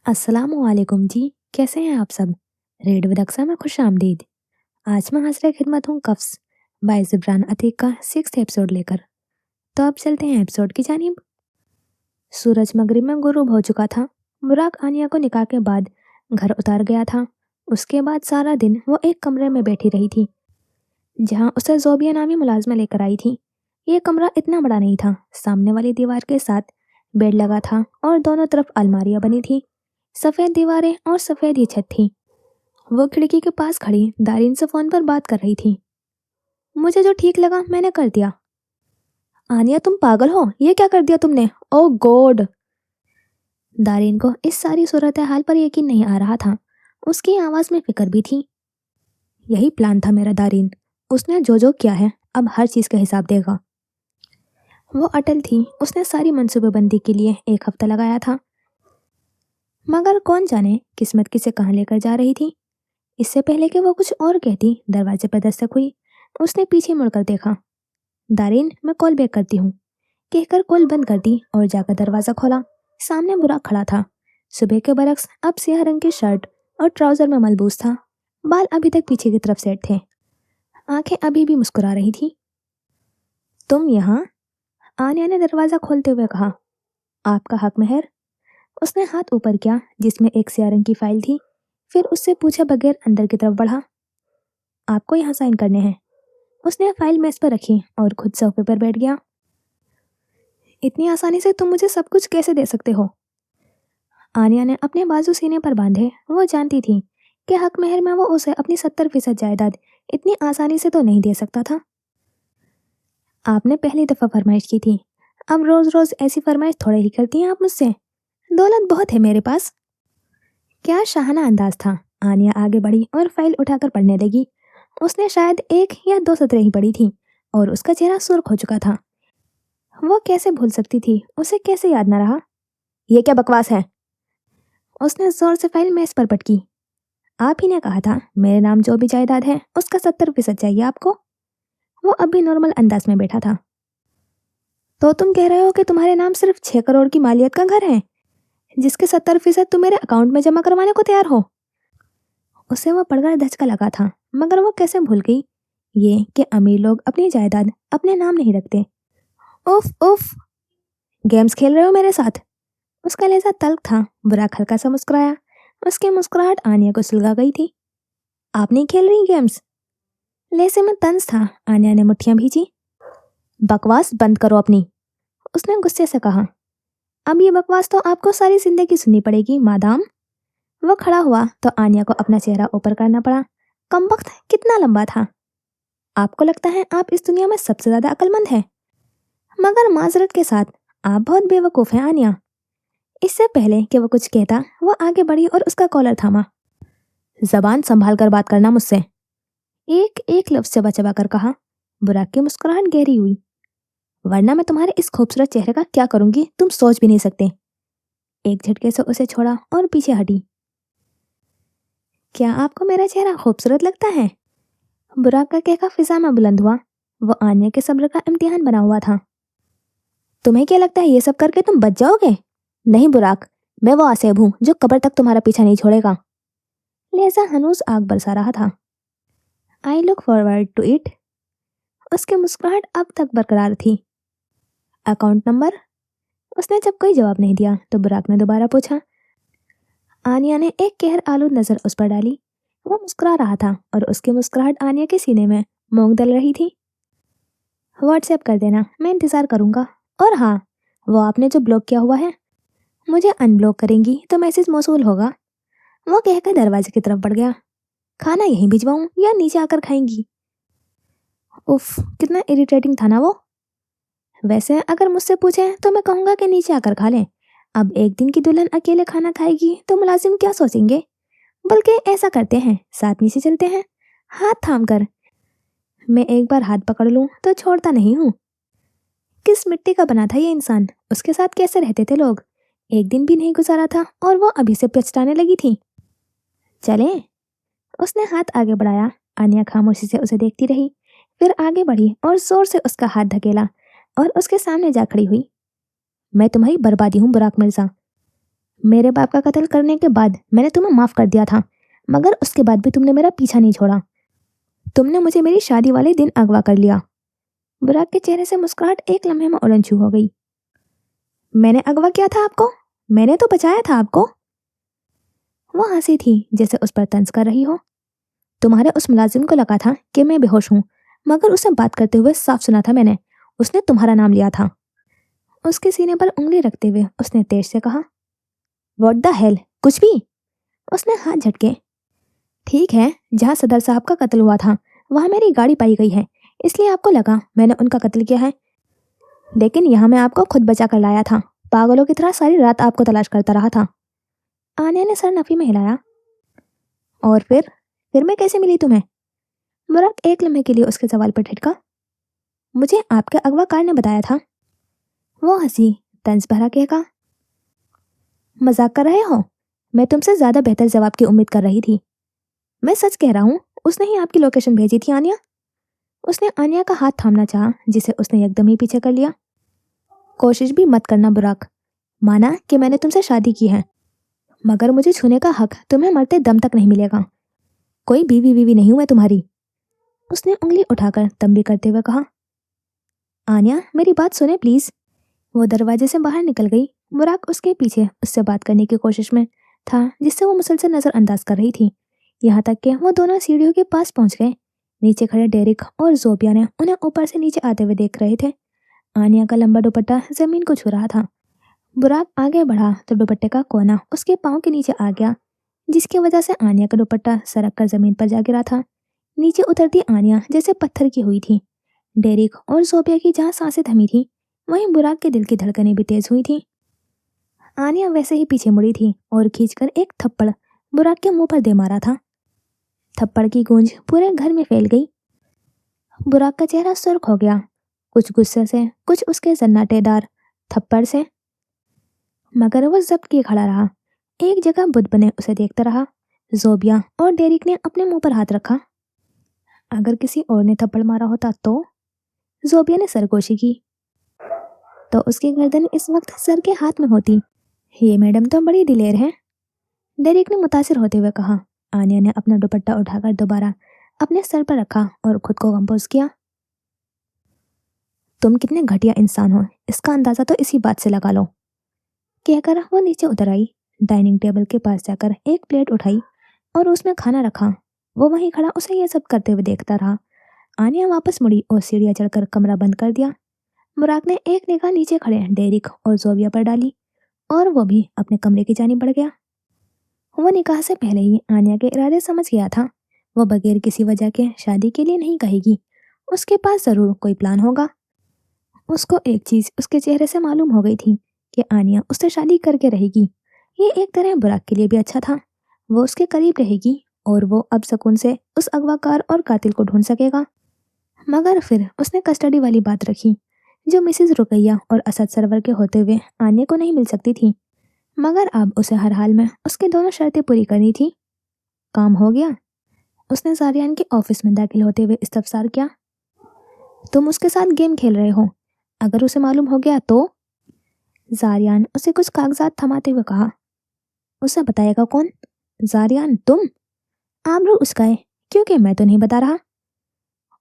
अस्सलाम वालेकुम जी। कैसे हैं आप सब? रेड विद अक्सा में खुश आमदीद। आज मैं हाजिर खिदमत हूँ कफ्स बाय ज़िब्रान अतीक का 6th एपिसोड लेकर। तो अब चलते हैं एपिसोड की जानिब। सूरज मगरिब में गुरूब हो चुका था। बुराक आनिया को निकाह के बाद घर उतार गया था। उसके बाद सारा दिन वो एक कमरे में बैठी रही थी जहाँ उसे जोबिया नामी मुलाजमा लेकर आई थी। ये कमरा इतना बड़ा नहीं था। सामने वाली दीवार के साथ बेड लगा था और दोनों तरफ अलमारियां बनी थी। सफ़ेद दीवारें और सफ़ेद ही छत थी। वो खिड़की के पास खड़ी दारिन से फ़ोन पर बात कर रही थी। मुझे जो ठीक लगा मैंने कर दिया। आनिया तुम पागल हो, ये क्या कर दिया तुमने? ओ गॉड! दारिन को इस सारी सूरत हाल पर यकीन नहीं आ रहा था। उसकी आवाज़ में फिक्र भी थी। यही प्लान था मेरा दारिन। उसने जो किया है अब हर चीज़ का हिसाब देगा। वो अटल थी। उसने सारी मनसूबेबंदी के लिए 1 हफ्ता लगाया था, मगर कौन जाने किस्मत किसे कहाँ लेकर जा रही थी। इससे पहले कि वो कुछ और कहती, दरवाजे पर दस्तक हुई। उसने पीछे मुड़कर देखा। दारिन, मैं कॉल बैक करती हूँ, कहकर कॉल बंद कर दी और जाकर दरवाज़ा खोला। सामने बुराक खड़ा था। सुबह के बरक्स अब सियाह रंग की शर्ट और ट्राउज़र में मलबूस था। बाल अभी तक पीछे की तरफ सेट थे। आंखें अभी भी मुस्कुरा रही थी। तुम यहाँ? आनिया ने दरवाज़ा खोलते हुए कहा। आपका हक मेहर। उसने हाथ ऊपर किया जिसमें एक सियाह रंग की फाइल थी। फिर उससे पूछे बगैर अंदर की तरफ बढ़ा। आपको यहाँ साइन करने हैं। उसने फाइल मेज पर रखी और खुद सोफे पर बैठ गया। इतनी आसानी से तुम मुझे सब कुछ कैसे दे सकते हो? आनिया ने अपने बाजू सीने पर बांधे। वो जानती थी कि हक मेहर में वो उसे अपनी 70% जायदाद इतनी आसानी से तो नहीं दे सकता था। आपने पहली दफ़ा फरमाइश की थी, अब रोज़ रोज़ ऐसी फरमाइश थोड़े ही करती हैं आप मुझसे। दौलत बहुत है मेरे पास। क्या शाहाना अंदाज था। आनिया आगे बढ़ी और फाइल उठाकर पढ़ने लगी। उसने शायद 1 या 2 सतरें ही पढ़ी थी और उसका चेहरा सुर्ख हो चुका था। वो कैसे भूल सकती थी? उसे कैसे याद न रहा? ये क्या बकवास है? उसने जोर से फाइल मेज पर पटकी। आप ही ने कहा था मेरे नाम जो भी जायदाद है उसका 70% चाहिए आपको। वो अभी नॉर्मल अंदाज में बैठा था। तो तुम कह रहे हो कि तुम्हारे नाम सिर्फ 6 करोड़ की मालियत का घर है जिसके 70% तुम मेरे अकाउंट में जमा करवाने को तैयार हो? उसे वो पढ़कर धचका लगा था, मगर वो कैसे भूल गई ये कि अमीर लोग अपनी जायदाद अपने नाम नहीं रखते। उफ उफ! गेम्स खेल रहे हो मेरे साथ? उसका लहजा तल्ख था। बुराक हल्का सा मुस्कुराया। उसकी मुस्कुराहट आनिया को सुलगा गई थी। आप नहीं खेल रही गेम्स? लहजे में तंज था। आनिया ने मुट्ठियां भींची। बकवास बंद करो अपनी। उसने गुस्से से कहा। अब ये बकवास तो आपको सारी जिंदगी सुननी पड़ेगी मादाम। वो खड़ा हुआ तो आनिया को अपना चेहरा ऊपर करना पड़ा। कमबख्त कितना लंबा था। आपको लगता है आप इस दुनिया में सबसे ज्यादा अक्लमंद हैं, मगर माजरत के साथ आप बहुत बेवकूफ़ हैं आनिया। इससे पहले कि वो कुछ कहता, वो आगे बढ़ी और उसका कॉलर थामा। जबान संभाल कर बात करना मुझसे। एक एक लफ्ज चबा चबा कर कहा। बुराक की मुस्कुराहट गहरी हुई। वरना मैं तुम्हारे इस खूबसूरत चेहरे का क्या करूंगी तुम सोच भी नहीं सकते। एक झटके से उसे छोड़ा और पीछे हटी। क्या आपको मेरा चेहरा खूबसूरत लगता है? बुराक का कहका फिजा में बुलंद हुआ। वो आनिया के सब्र का इम्तिहान बना हुआ था। तुम्हें क्या लगता है ये सब करके तुम बच जाओगे? नहीं बुराक, मैं वो आसेब हूँ जो कब्र तक तुम्हारा पीछा नहीं छोड़ेगा। लिहाजा हनूज आग बरसा रहा था। I look forward to it. उसकी मुस्कुराहट अब तक बरकरार थी। Account number? उसने जब कोई जवाब नहीं दिया तो बुराक ने दोबारा पूछा। आनिया ने एक कहर आलूद नजर उस पर डाली। वो मुस्कुरा रहा था और उसकी मुस्कुराहट आनिया के सीने में मूंग दल रही थी। व्हाट्सएप कर देना, मैं इंतज़ार करूँगा। और हाँ, वो आपने जो ब्लॉक किया हुआ है, मुझे अनब्लॉक करेंगी तो मैसेज मौसूल होगा। वो कहकर दरवाजे की तरफ बढ़ गया। खाना यहीं भिजवाऊं या नीचे आकर खाएंगी? उफ, कितना इरिटेटिंग था ना वो। वैसे अगर मुझसे पूछे तो मैं कहूँगा कि नीचे आकर खा लें। अब एक दिन की दुल्हन अकेले खाना खाएगी तो मुलाजिम क्या सोचेंगे? बल्कि ऐसा करते हैं, साथ नीचे चलते हैं, हाथ थाम कर। मैं एक बार हाथ पकड़ लूं तो छोड़ता नहीं हूँ। किस मिट्टी का बना था ये इंसान? उसके साथ कैसे रहते थे लोग? एक दिन भी नहीं गुजारा था और वो अभी से पछताने लगी थी। चलें? उसने हाथ आगे बढ़ाया। आनिया खामोशी से उसे देखती रही, फिर आगे बढ़ी और जोर से उसका हाथ धकेला और उसके सामने जा खड़ी हुई। मैं तुम्हारी बर्बादी हूँ बुराक मिर्जा। मेरे बाप का कत्ल करने के बाद मैंने तुम्हें माफ कर दिया था, मगर उसके बाद भी तुमने मेरा पीछा नहीं छोड़ा। तुमने मुझे मेरी शादी वाले दिन अगवा कर लिया। बुराक के चेहरे से मुस्कुराहट एक लम्हे में उड़न छू हो गई। मैंने अगवा किया था आपको? मैंने तो बचाया था आपको। वो हंसी थी जैसे उस पर तंज कर रही हो। तुम्हारे उस मुलाजिम को लगा था कि मैं बेहोश हूँ, मगर उसे बात करते हुए साफ सुना था मैंने। उसने तुम्हारा नाम लिया था। उसके सीने पर उंगली रखते हुए उसने तेज से कहा, व्हाट द हेल, कुछ भी। उसने हाथ झटके। ठीक है, जहाँ सदर साहब का कत्ल हुआ था वहाँ मेरी गाड़ी पाई गई है, इसलिए आपको लगा मैंने उनका कत्ल किया है, लेकिन यहाँ मैं आपको खुद बचा कर लाया था। पागलों की तरह सारी रात आपको तलाश करता रहा था। आन्या ने सर नफी में हिलाया। और फिर मैं कैसे मिली तुम्हें? बुराक एक लम्हे के लिए उसके सवाल पर ठिठका। मुझे आपके अगवाकार ने बताया था। वो हंसी, तंज भरा के कहा, मजाक कर रहे हो? मैं तुमसे ज्यादा बेहतर जवाब की उम्मीद कर रही थी। मैं सच कह रहा हूँ, उसने ही आपकी लोकेशन भेजी थी आन्या। उसने आन्या का हाथ थामना चाहा, जिसे उसने एकदम ही पीछे कर लिया। कोशिश भी मत करना बुराक। माना कि मैंने तुमसे शादी की है, मगर मुझे छूने का हक तुम्हें मरते दम तक नहीं मिलेगा। कोई बीवी बीवी नहीं हूं मैं तुम्हारी। उसने उंगली उठाकर तंबी करते हुए कहा। आन्या, मेरी बात सुने प्लीज। वो दरवाजे से बाहर निकल गई। बुराक उसके पीछे उससे बात करने की कोशिश में था, जिससे वो मुसलसल नजरअंदाज कर रही थी। यहाँ तक कि वो दोनों सीढ़ियों के पास पहुंच गए। नीचे खड़े डेरिक और जोबिया ने उन्हें ऊपर से नीचे आते हुए देख रहे थे। आनिया का लंबा दुपट्टा जमीन को छू रहा था। बुराक आगे बढ़ा तो दुपट्टे का कोना उसके पाँव के नीचे आ गया, जिसकी वजह से आनिया का दुपट्टा सरक कर जमीन पर जा गिरा था। नीचे उतरती आनिया जैसे पत्थर की हुई थी। डेरिक और जोबिया की जहाँ सांसें थमी थी, वहीं बुराक के दिल की धड़कनें भी तेज हुई थी। आनिया वैसे ही पीछे मुड़ी थी और खींचकर एक थप्पड़ बुराक के मुंह पर दे मारा था। थप्पड़ की गूंज पूरे घर में फैल गई। बुराक का चेहरा सुर्ख हो गया, कुछ गुस्से से, कुछ उसके सन्नाटेदार थप्पड़ से, मगर वो जब्त किए खड़ा रहा। एक जगह बुद्ध बने उसे देखता रहा। जोबिया और डेरिक ने अपने मुंह पर हाथ रखा। अगर किसी और ने थप्पड़ मारा होता तो? जोबिया ने सरगोशी की। तो उसकी गर्दन इस वक्त सर के हाथ में होती। ये मैडम तो बड़ी दिलेर है, डेरिक ने मुतासिर होते हुए कहा। आनिया ने अपना दुपट्टा उठाकर दोबारा अपने सर पर रखा और खुद को कंपोज किया। तुम कितने घटिया इंसान हो, इसका अंदाजा तो इसी बात से लगा लो, कहकर वो नीचे उतर आई। डाइनिंग टेबल के पास जाकर एक प्लेट उठाई और उसमें खाना रखा। वो वहीं खड़ा उसे ये सब करते हुए देखता रहा। आनिया वापस मुड़ी और सीढ़ियां चढ़कर कमरा बंद कर दिया। बुराक ने एक निगाह नीचे खड़े डेरिक और जोबिया पर डाली और वो भी अपने कमरे की जानिब बढ़ गया। वो निकाह से पहले ही आनिया के इरादे समझ गया था। वो बगैर किसी वजह के शादी के लिए नहीं कहेगी, उसके पास जरूर कोई प्लान होगा। उसको एक चीज उसके चेहरे से मालूम हो गई थी कि आनिया उससे शादी करके रहेगी। ये एक तरह बुराक के लिए भी अच्छा था। वो उसके करीब रहेगी और वो अब सुकून से उस अगवाकार और कातिल को ढूंढ सकेगा। मगर फिर उसने कस्टडी वाली बात रखी, जो मिसेस रुकैया और असद सरवर के होते हुए आनिया को नहीं मिल सकती थी। मगर अब उसे हर हाल में उसकी दोनों शर्तें पूरी करनी थी। काम हो गया। उसने जारियान के ऑफिस में दाखिल होते हुए इस्तफसार किया। तुम उसके साथ गेम खेल रहे हो, अगर उसे मालूम हो गया तो? जारियान उसे कुछ कागजात थमाते हुए कहा। उसे बताएगा कौन? जारियान तुम? आबरू उसकाए, क्योंकि मैं तो नहीं बता रहा।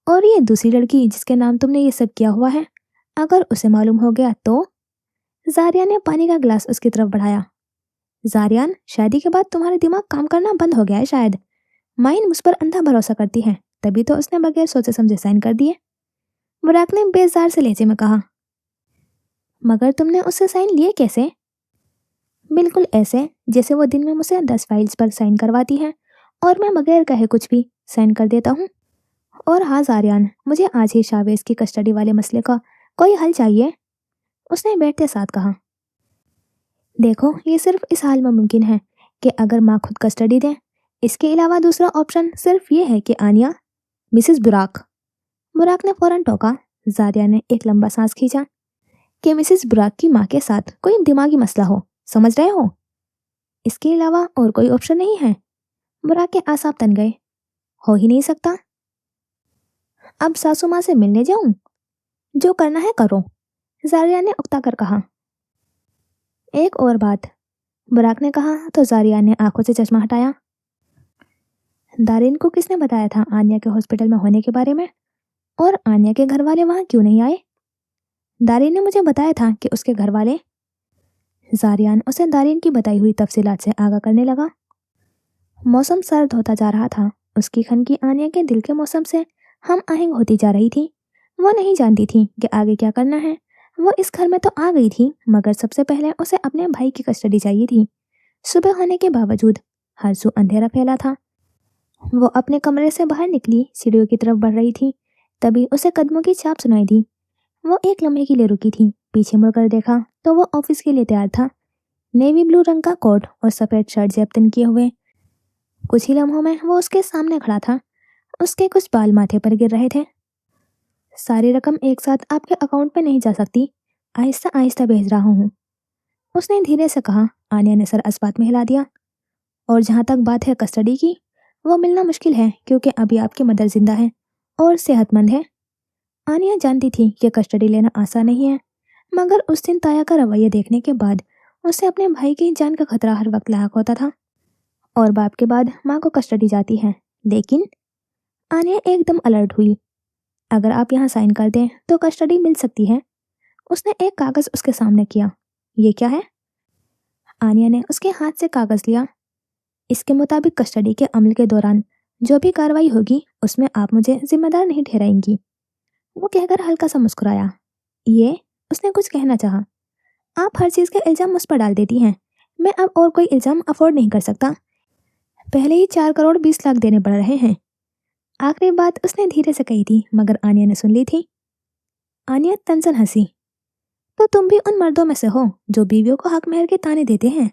और ये दूसरी लड़की जिसके नाम तुमने ये सब किया हुआ है, अगर उसे मालूम हो गया तो? जारियान ने पानी का गिलास उसकी तरफ बढ़ाया। जारियान, शादी के बाद तुम्हारा दिमाग काम करना बंद हो गया है शायद। माइन मुझ पर अंधा भरोसा करती है, तभी तो उसने बगैर सोचे समझे साइन कर दिए। बुराक ने बेजार से लहजे में कहा। मगर तुमने उससे साइन लिए कैसे? बिल्कुल ऐसे जैसे वो दिन में मुझसे 10 फाइल्स पर साइन करवाती है और मैं बगैर कहे कुछ भी साइन कर देता हूँ। और हाँ जारियान, मुझे आज ही शावेज की कस्टडी वाले मसले का कोई हल चाहिए, उसने बैठते साथ कहा। देखो, ये सिर्फ इस हाल में मुमकिन है कि अगर माँ खुद कस्टडी दें। इसके अलावा दूसरा ऑप्शन सिर्फ ये है कि आनिया मिसेस बुराक ने फौरन टोका। जारिया ने एक लंबा सांस खींचा। कि मिसेस बुराक की माँ के साथ कोई दिमागी मसला हो, समझ रहे हो? इसके अलावा और कोई ऑप्शन नहीं है। बुराक के आसाब तन गए। हो ही नहीं सकता। अब सासू माँ से मिलने जाऊं? जो करना है करो, जारिया ने उकता कर कहा। एक और बात, बुराक ने कहा तो जारिया ने आंखों से चश्मा हटाया। दारिन को किसने बताया था आन्या के हॉस्पिटल में होने के बारे में? और आन्या के घर वाले वहां क्यों नहीं आए? दारिन ने मुझे बताया था कि उसके घर वाले। जारियान उसे दारिन की बताई हुई तफसीलात से आगाह करने लगा। मौसम सर्द होता जा रहा था। उसकी खनकी आन्या के दिल के मौसम से हम आहंग होती जा रही थी। वो नहीं जानती थी कि आगे क्या करना है। वो इस घर में तो आ गई थी, मगर सबसे पहले उसे अपने भाई की कस्टडी चाहिए थी। सुबह होने के बावजूद हर सू अंधेरा फैला था। वो अपने कमरे से बाहर निकली, सीढ़ियों की तरफ बढ़ रही थी। तभी उसे कदमों की चाप सुनाई दी। वो एक लम्हे के लिए रुकी थी। पीछे मुड़कर देखा तो वो ऑफिस के लिए तैयार था। नेवी ब्लू रंग का कोट और सफेद शर्ट जेब किए हुए। कुछ ही लम्हों में वो उसके सामने खड़ा था। उसके कुछ बाल माथे पर गिर रहे थे। सारी रकम एक साथ आपके अकाउंट में नहीं जा सकती, आहिस्ता आहिस्ता भेज रहा हूँ, उसने धीरे से कहा। आन्या ने सर अस्बात में हिला दिया। और जहाँ तक बात है कस्टडी की, वो मिलना मुश्किल है क्योंकि अभी आपकी मदर जिंदा है और सेहतमंद है। आनिया जानती थी कि कस्टडी लेना आसान नहीं है, मगर उस दिन ताया का रवैया देखने के बाद उसे अपने भाई की जान का खतरा हर वक्त लायक होता था। और बाप के बाद माँ को कस्टडी जाती है। लेकिन आनिया एकदम अलर्ट हुई। अगर आप यहाँ साइन कर दें तो कस्टडी मिल सकती है। उसने एक कागज उसके सामने किया। ये क्या है? आनिया ने उसके हाथ से कागज लिया। इसके मुताबिक कस्टडी के अमल के दौरान जो भी कार्रवाई होगी उसमें आप मुझे जिम्मेदार नहीं ठहराएंगी, वो कहकर हल्का सा मुस्कुराया। ये, उसने कुछ कहना चाहा। आप हर चीज के इल्जाम मुझ पर डाल देती हैं। मैं अब और कोई इल्जाम अफोर्ड नहीं कर सकता। पहले ही 4 करोड़ 20 लाख देने पड़ रहे हैं। आखिरी बात उसने धीरे से कही थी, मगर आनिया ने सुन ली थी। आनिया तंजन हंसी। तो तुम भी उन मर्दों में से हो जो बीवियों को हक मेहर के ताने देते हैं?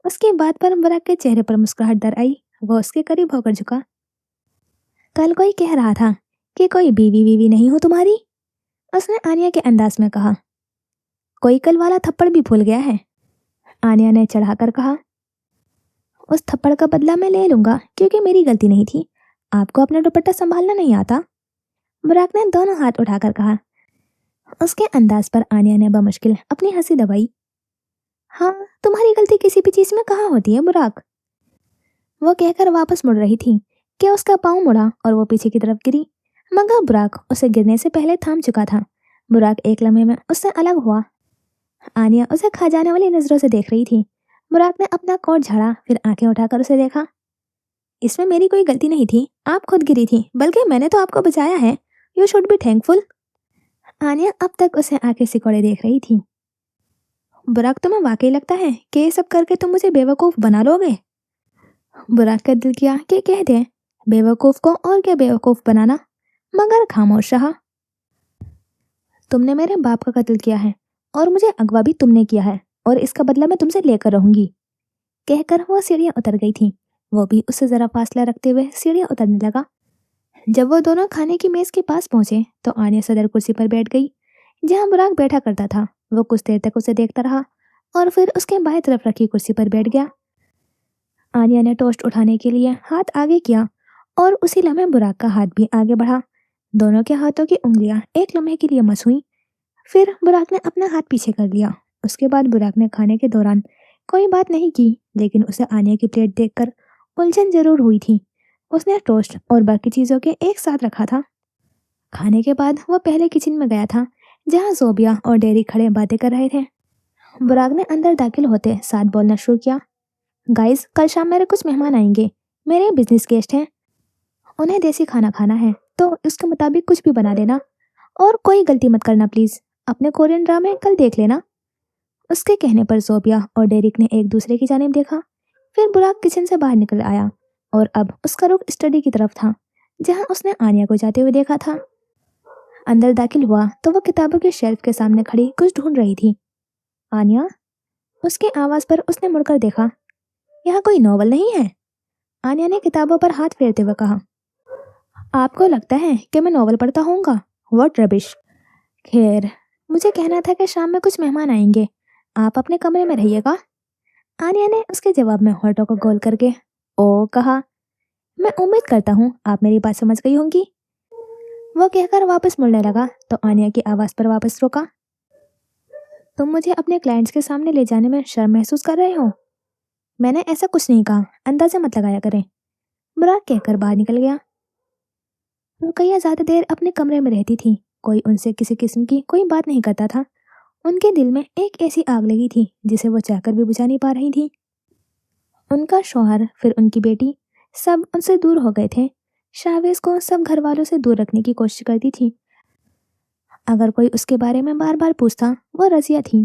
उसकी बात पर बुराक के चेहरे पर मुस्कुराहट दर आई। वो उसके करीब होकर झुका। कल कोई कह रहा था कि कोई बीवी बीवी नहीं हो तुम्हारी, उसने आनिया के अंदाज में कहा। कोई कल वाला थप्पड़ भी भूल गया है, आनिया ने चढ़ाकर कहा। उस थप्पड़ का बदला मैं ले लूंगा क्योंकि मेरी गलती नहीं थी। आपको अपना दुपट्टा संभालना नहीं आता, बुराक ने दोनों हाथ उठाकर कहा। उसके अंदाज पर आनिया ने बमुश्किल अपनी हंसी दबाई। हाँ, तुम्हारी गलती किसी भी चीज में कहाँ होती है बुराक, वो कहकर वापस मुड़ रही थी कि उसका पाँव मुड़ा और वो पीछे की तरफ गिरी, मगर बुराक उसे गिरने से पहले थाम चुका था। बुराक एक लम्हे में उससे अलग हुआ। आनिया उसे खा जाने वाली नजरों से देख रही थी। बुराक ने अपना कोट झाड़ा, फिर आंखें उठाकर उसे देखा। इसमें मेरी कोई गलती नहीं थी, आप खुद गिरी थी, बल्कि मैंने तो आपको बचाया है। You should be thankful. आनिया अब तक उसे आंखें सिकोड़े देख रही थी। बुराक, तुम्हें वाकई लगता है कि ये सब करके तुम मुझे बेवकूफ बना लोगे? बुराक का दिल किया कि कह दे बेवकूफ को और क्या बेवकूफ बनाना, मगर खामोश रहा। तुमने मेरे बाप का कत्ल किया है और मुझे अगवा भी तुमने किया है, और इसका बदला मैं तुमसे लेकर रहूंगी, कहकर वो सीढ़ियां उतर गई थी। वो भी उससे जरा फासला रखते हुए सीढ़ियां उतरने लगा। जब वो दोनों खाने की मेज के पास पहुंचे तो आनिया सदर कुर्सी पर बैठ गई जहां बुराक बैठा करता था। वो कुछ देर तक उसे देखता रहा और फिर उसके बाएं तरफ रखी कुर्सी पर बैठ गया। आनिया ने टोस्ट उठाने के लिए हाथ आगे किया और उसी लम्हे बुराक का हाथ भी आगे बढ़ा। दोनों के हाथों की उंगलियां एक लम्हे के लिए मस हुई। फिर बुराक ने अपना हाथ पीछे कर लिया। उसके बाद बुराक ने खाने के दौरान कोई बात नहीं की, लेकिन उसे आनिया की प्लेट देखकर उलझन जरूर हुई थी। उसने टोस्ट और बाकी चीजों के एक साथ रखा था। खाने के बाद वो पहले किचन में गया था जहाँ जोबिया और डेरी खड़े बातें कर रहे थे। बुराक ने अंदर दाखिल होते साथ बोलना शुरू किया। गाइस, कल शाम मेरे कुछ मेहमान आएंगे। मेरे बिजनेस गेस्ट हैं। उन्हें देसी खाना खाना है, तो उसके मुताबिक कुछ भी बना लेना और कोई गलती मत करना प्लीज। अपने कोरियन ड्रामे कल देख लेना। उसके कहने पर जोबिया और डेरिक ने एक दूसरे की जानिब देखा। फिर बुराक किचन से बाहर निकल आया और अब उसका रुख स्टडी की तरफ था जहां उसने आनिया को जाते हुए देखा था। अंदर दाखिल हुआ तो वो किताबों के शेल्फ के सामने खड़ी कुछ ढूंढ रही थी। आनिया, उसकी आवाज पर उसने मुड़कर देखा। यहाँ कोई नॉवल नहीं है? आनिया ने किताबों पर हाथ फेरते हुए कहा। आपको लगता है कि मैं नॉवल पढ़ता होऊंगा? What rubbish. खैर, मुझे कहना था कि शाम में कुछ मेहमान आएंगे, आप अपने कमरे में रहिएगा। आनिया ने उसके जवाब में होठों को गोल करके ओ कहा। मैं उम्मीद करता हूँ आप मेरी बात समझ गई होंगी, वो कहकर वापस मुड़ने लगा तो आनिया की आवाज पर वापस रोका। तुम मुझे अपने क्लाइंट्स के सामने ले जाने में शर्म महसूस कर रहे हो? میں نے ایسا کچھ نہیں کہا, اندازے مت لگایا کریں. براق کہہ کر باہر نکل گیا. رقیہ زیادہ دیر اپنے کمرے میں رہتی تھی. کوئی ان سے کسی قسم کی کوئی بات نہیں کرتا تھا. ان کے دل میں ایک ایسی آگ لگی تھی جسے وہ چاہ کر بھی بجھا نہیں پا رہی تھی. ان کا شوہر, پھر ان کی بیٹی, سب ان سے دور ہو گئے تھے. شاویز کو سب گھر والوں سے دور رکھنے کی کوشش کرتی تھی. اگر کوئی اس کے بارے میں بار بار پوچھتا, وہ رضیہ تھی.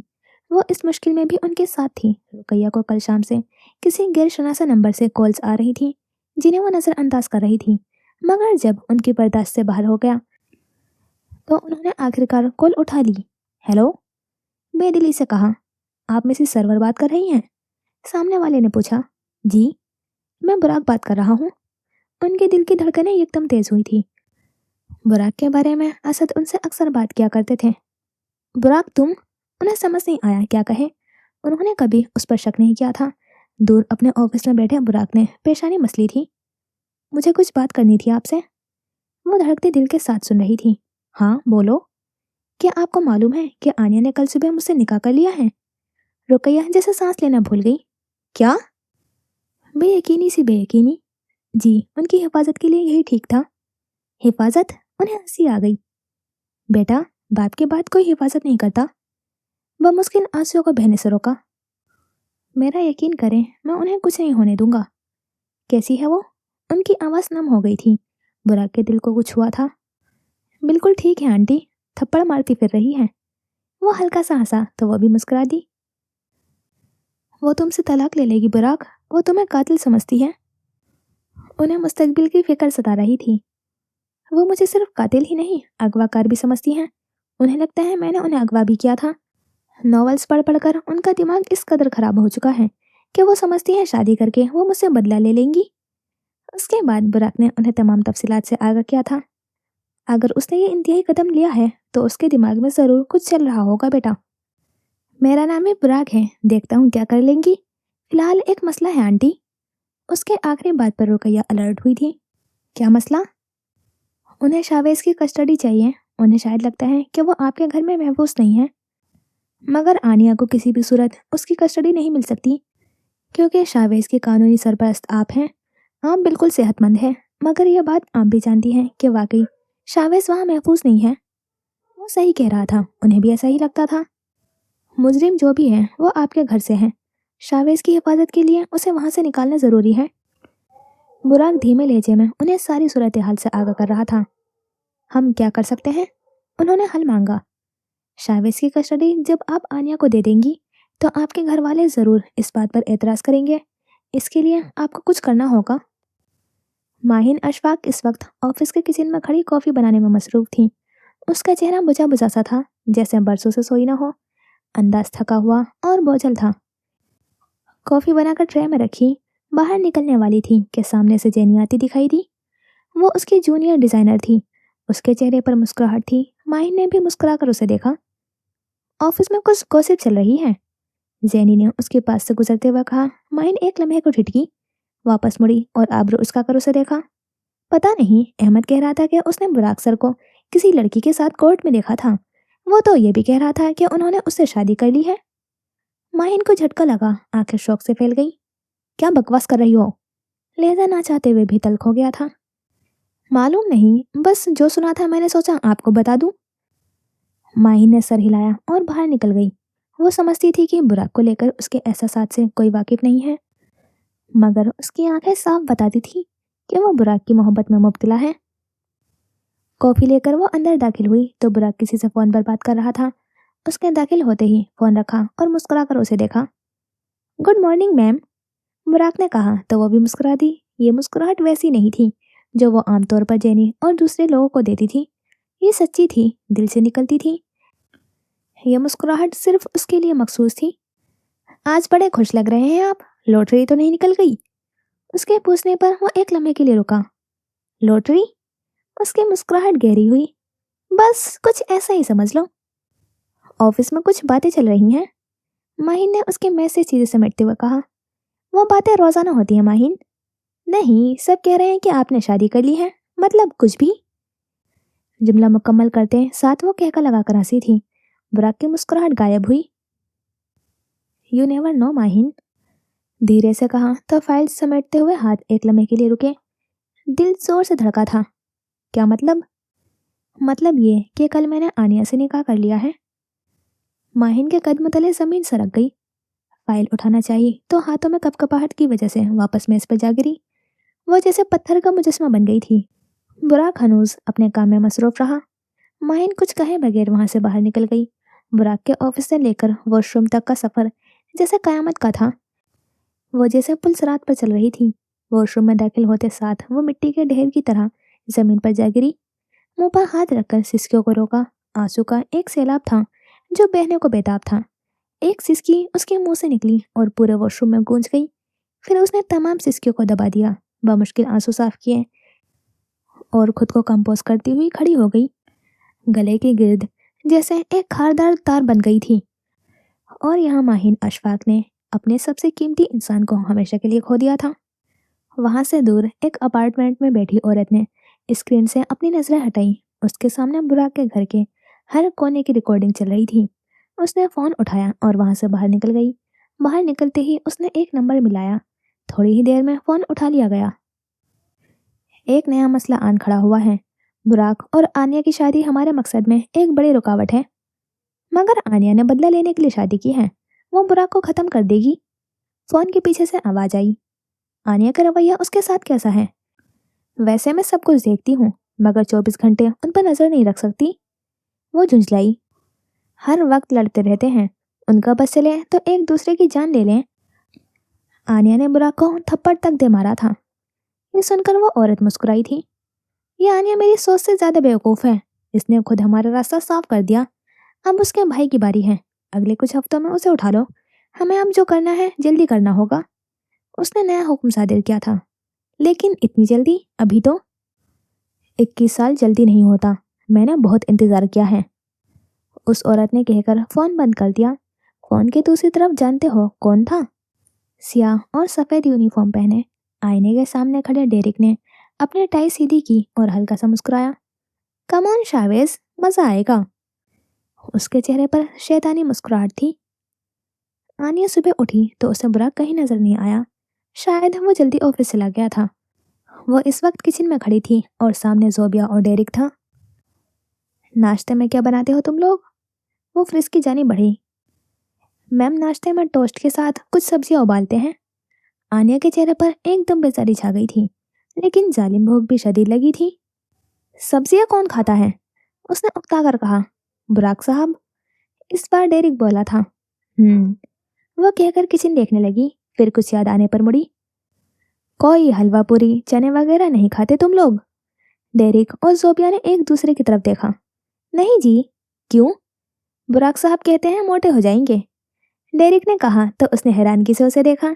وہ اس مشکل میں بھی ان کے ساتھ تھی. رقیہ کو کل شام سے کسی غیر شناسا نمبر سے کالز آ رہی تھی جنہیں وہ نظر انداز کر رہی تھی, مگر جب ان کی برداشت سے باہر ہو گیا تو انہوں نے آخرکار کال اٹھا لی. ہیلو, بے دلی سے کہا. آپ مسز سرور بات کر رہی ہیں؟ سامنے والے نے پوچھا. جی, میں براق بات کر رہا ہوں. ان کے دل کی دھڑکنیں ایک دم تیز ہوئی تھی. براق کے بارے میں اسد ان سے اکثر بات کیا کرتے تھے. براق تم؟ انہیں سمجھ نہیں آیا کیا کہے. انہوں نے کبھی اس پر شک نہیں کیا تھا. دور اپنے آفس میں بیٹھے براق نے پیشانی مسلی تھی. مجھے کچھ بات کرنی تھی آپ سے. وہ دھڑکتے دل کے ساتھ سن رہی تھی. ہاں بولو. کیا آپ کو معلوم ہے کہ آنیا نے کل صبح مجھ سے نکاح کر لیا ہے؟ رقیہ جیسے سانس لینا بھول گئی. کیا؟ بے یقینی سی بے یقینی. جی, ان کی حفاظت کے لیے یہی ٹھیک تھا. حفاظت؟ انہیں ہنسی آ گئی. بیٹا, باپ کے بعد کوئی حفاظت نہیں کرتا. وہ مشکل آنسوں کو بہنے سے روکا. میرا یقین کریں, میں انہیں کچھ نہیں ہونے دوں گا. کیسی ہے وہ؟ ان کی آواز نم ہو گئی تھی. براق کے دل کو کچھ ہوا تھا. بالکل ٹھیک ہے آنٹی, تھپڑ مارتی پھر رہی ہے. وہ ہلکا سا ہنسا تو وہ بھی مسکرا دی. وہ تم سے طلاق لے لے گی براق, وہ تمہیں قاتل سمجھتی ہے. انہیں مستقبل کی فکر ستا رہی تھی. وہ مجھے صرف قاتل ہی نہیں, اغوا کار بھی سمجھتی ہیں. انہیں لگتا ہے میں نے انہیں اغوا بھی کیا تھا. ناولز پڑھ پڑھ کر ان کا دماغ اس قدر خراب ہو چکا ہے کہ وہ سمجھتی ہیں شادی کر کے وہ مجھ سے بدلہ لے لیں گی. اس کے بعد براق نے انہیں تمام تفصیلات سے آگاہ کیا تھا. اگر اس نے یہ انتہائی قدم لیا ہے تو اس کے دماغ میں ضرور کچھ چل رہا ہوگا. بیٹا, میرا نام بھی براق ہے, دیکھتا ہوں کیا کر لیں گی. فی الحال ایک مسئلہ ہے آنٹی. اس کے آخری بات پر رقیہ الرٹ ہوئی تھی. کیا مسئلہ؟ انہیں شاویز کی کسٹڈی چاہیے. انہیں شاید لگتا ہے کہ وہ آپ کے گھر میں محفوظ نہیں ہے, مگر آنیا کو کسی بھی صورت اس کی کسٹڈی نہیں مل سکتی کیونکہ شاویز کی قانونی سرپرست آپ ہیں. آپ بالکل صحت مند ہیں, مگر یہ بات آپ بھی جانتی ہیں کہ واقعی شاویز وہاں محفوظ نہیں ہے. وہ صحیح کہہ رہا تھا, انہیں بھی ایسا ہی لگتا تھا. مجرم جو بھی ہے وہ آپ کے گھر سے ہیں. شاویز کی حفاظت کے لیے اسے وہاں سے نکالنا ضروری ہے. براق دھیمے لہجے میں انہیں ساری صورتحال سے آگاہ کر رہا تھا. ہم کیا کر سکتے ہیں؟ انہوں نے حل مانگا. شاویز کی کسٹڈی جب آپ آنیا کو دے دیں گی تو آپ کے گھر والے ضرور اس بات پر اعتراض کریں گے. اس کے لیے آپ کو کچھ کرنا ہوگا. ماہین اشفاق اس وقت آفس کے کچن میں کھڑی کافی بنانے میں مصروف تھی. اس کا چہرہ بجھا بجھا سا تھا, جیسے برسوں سے سوئی نہ ہو. انداز تھکا ہوا اور بوجھل تھا. کافی بنا کر ٹرے میں رکھی باہر نکلنے والی تھی کہ سامنے سے جینی آتی دکھائی دی. وہ اس کی جونیئر ڈیزائنر تھی. اس کے چہرے پر مسکراہٹ تھی. ماہین نے بھی مسکرا کر اسے دیکھا. آفس میں کچھ گوسپ چل رہی ہے, زینی نے اس کے پاس سے گزرتے ہوئے کہا. ماہین ایک لمحے کو ٹھٹکی, واپس مڑی اور آبرو اسکا کر اسے دیکھا. پتا نہیں, احمد کہہ رہا تھا کہ اس نے براق سر کو کسی لڑکی کے ساتھ کورٹ میں دیکھا تھا. وہ تو یہ بھی کہہ رہا تھا کہ انہوں نے اس سے شادی کر لی ہے. ماہین کو جھٹکا لگا, آنکھیں شوق سے پھیل گئی. کیا بکواس کر رہی ہو؟ لہجہ نہ چاہتے ہوئے بھی تلخ ہو گیا تھا. معلوم نہیں, بس جو سنا تھا میں نے سوچا آپ کو بتا دوں. ماہین نے سر ہلایا اور باہر نکل گئی. وہ سمجھتی تھی کہ براق کو لے کر اس کے احساسات سے کوئی واقف نہیں ہے, مگر اس کی آنکھیں صاف بتاتی تھی کہ وہ براق کی محبت میں مبتلا ہے. کافی لے کر وہ اندر داخل ہوئی تو براق کسی سے فون پر بات کر رہا تھا. اس کے داخل ہوتے ہی فون رکھا اور مسکرا کر اسے دیکھا. گڈ مارننگ میم, براق نے کہا تو وہ بھی مسکرا دی. یہ مسکراہٹ ویسی نہیں تھی جو وہ عام طور پر جینی اور دوسرے لوگوں کو دیتی تھی. یہ سچی تھی, دل سے نکلتی تھی. یہ مسکراہٹ صرف اس کے لیے مخصوص تھی. آج بڑے خوش لگ رہے ہیں آپ, لوٹری تو نہیں نکل گئی؟ اس کے پوچھنے پر وہ ایک لمحے کے لیے رکا. لوٹری؟ اس کی مسکراہٹ گہری ہوئی. بس کچھ ایسا ہی سمجھ لو. آفس میں کچھ باتیں چل رہی ہیں, ماہین نے اس کے میز سے چیزیں سمیٹتے ہوئے کہا. وہ باتیں روزانہ ہوتی ہیں ماہین. نہیں, سب کہہ رہے ہیں کہ آپ نے شادی کر لی ہے. مطلب کچھ بھی. جملہ مکمل کرتے ساتھ وہ کہہ کر لگا کر ہنسی تھی. براق کی مسکراہٹ غائب ہوئی. یو نیور نو ماہین, धीरे से कहा तो फाइल समेटते हुए हाथ एक लम्हे के लिए रुके। दिल जोर से धड़का था। क्या मतलब? मतलब ये कि कल मैंने आनिया से निकाह कर लिया है। माहिन के कदम तले जमीन सरक गई। फाइल उठाना चाहिए तो हाथों में कपकपाहट की वजह से वापस मेज पर जा गिरी। वो जैसे पत्थर का मुजस्मा बन गई थी। बुराक हनूज अपने काम में मसरूफ रहा। माहिन कुछ कहे बगैर वहां से बाहर निकल गई। बुराक के ऑफिस से लेकर वॉशरूम तक का सफर जैसे कयामत का था। वो जैसे पुलसरात पर चल रही थी। वॉशरूम में दाखिल होते साथ वो मिट्टी के ढेर की तरह जमीन पर जा गिरी। मुंह पर हाथ रखकर सिसकियों को रोका। आंसू का एक सैलाब था जो बहने को बेताब था। एक सिसकी उसके मुंह से निकली और पूरे वॉशरूम में गूंज गई। फिर उसने तमाम सिसकियों को दबा दिया, बमुश्किल आंसू साफ किए और खुद को कंपोज करती हुई खड़ी हो गई। गले की गिर्द जैसे एक खारदार तार बन गई थी। और यहाँ माहिन अशफाक ने अपने सबसे कीमती इंसान को हमेशा के लिए खो दिया था। वहां से दूर एक अपार्टमेंट में बैठी औरत ने स्क्रीन से अपनी नजरें हटाई। उसके सामने बुराक के घर के हर कोने की रिकॉर्डिंग चल रही थी। उसने फोन उठाया और वहां से बाहर निकल गई। बाहर निकलते ही उसने एक नंबर मिलाया। थोड़ी ही देर में फोन उठा लिया गया। एक नया मसला आन खड़ा हुआ है। बुराक और आनिया की शादी हमारे मकसद में एक बड़ी रुकावट है। मगर आनिया ने बदला लेने के लिए शादी की है। वो बुराक को खत्म कर देगी। फोन के पीछे से आवाज आई। आनिया का रवैया उसके साथ कैसा है? वैसे मैं सब कुछ देखती हूँ, मगर 24 घंटे उन पर नजर नहीं रख सकती। वो झुंझलाई। हर वक्त लड़ते रहते हैं। उनका बस चले तो एक दूसरे की जान ले लें। आनिया ने बुराक को थप्पड़ तक दे मारा था। ये सुनकर वो औरत मुस्कुराई थी। ये आनिया मेरी सोच से ज्यादा बेवकूफ है। इसने खुद हमारा रास्ता साफ कर दिया। अब उसके भाई की बारी है। अगले कुछ हफ्तों में उसे उठा लो। हमें अब जो करना है जल्दी करना होगा। उसने नया हुक्म सादिर किया था। लेकिन इतनी जल्दी? अभी तो 21 साल जल्दी नहीं होता। मैंने बहुत इंतजार किया है। उस औरत ने कहकर फोन बंद कर दिया। फोन के दूसरी तरफ जानते हो कौन था? सियाह और सफेद यूनिफॉर्म पहने आईने के सामने खड़े डेरिक ने अपनी टाई सीधी की और हल्का सा मुस्कुराया। कम ऑन शावेज, मजा आएगा। उसके चेहरे पर शैतानी मुस्कुराहट थी। आनिया सुबह उठी तो उसे बुरा कहीं नजर नहीं आया। शायद वो जल्दी ऑफिस चला गया था। वो इस वक्त किचन में खड़ी थी और सामने जोबिया और डेरिक था। नाश्ते में क्या बनाते हो तुम लोग? वो फ्रिज की जानी बढ़ी। मैम नाश्ते में टोस्ट के साथ कुछ सब्जियां उबालते हैं। आनिया के चेहरे पर एकदम बेजारी छा गई थी, लेकिन जालिम भूख भी शदीद लगी थी। सब्जियां कौन खाता है? उसने उकता कर कहा। बुराक साहब। इस बार डेरिक बोला था। वो कहकर किचन देखने लगी, फिर कुछ याद आने पर मुड़ी। कोई हलवा पूरी चने वगैरह नहीं खाते तुम लोग? डेरिक और जोबिया ने एक दूसरे की तरफ देखा। नहीं जी। क्यों? बुराक साहब कहते हैं मोटे हो जाएंगे। डेरिक ने कहा तो उसने हैरानगी से उसे देखा।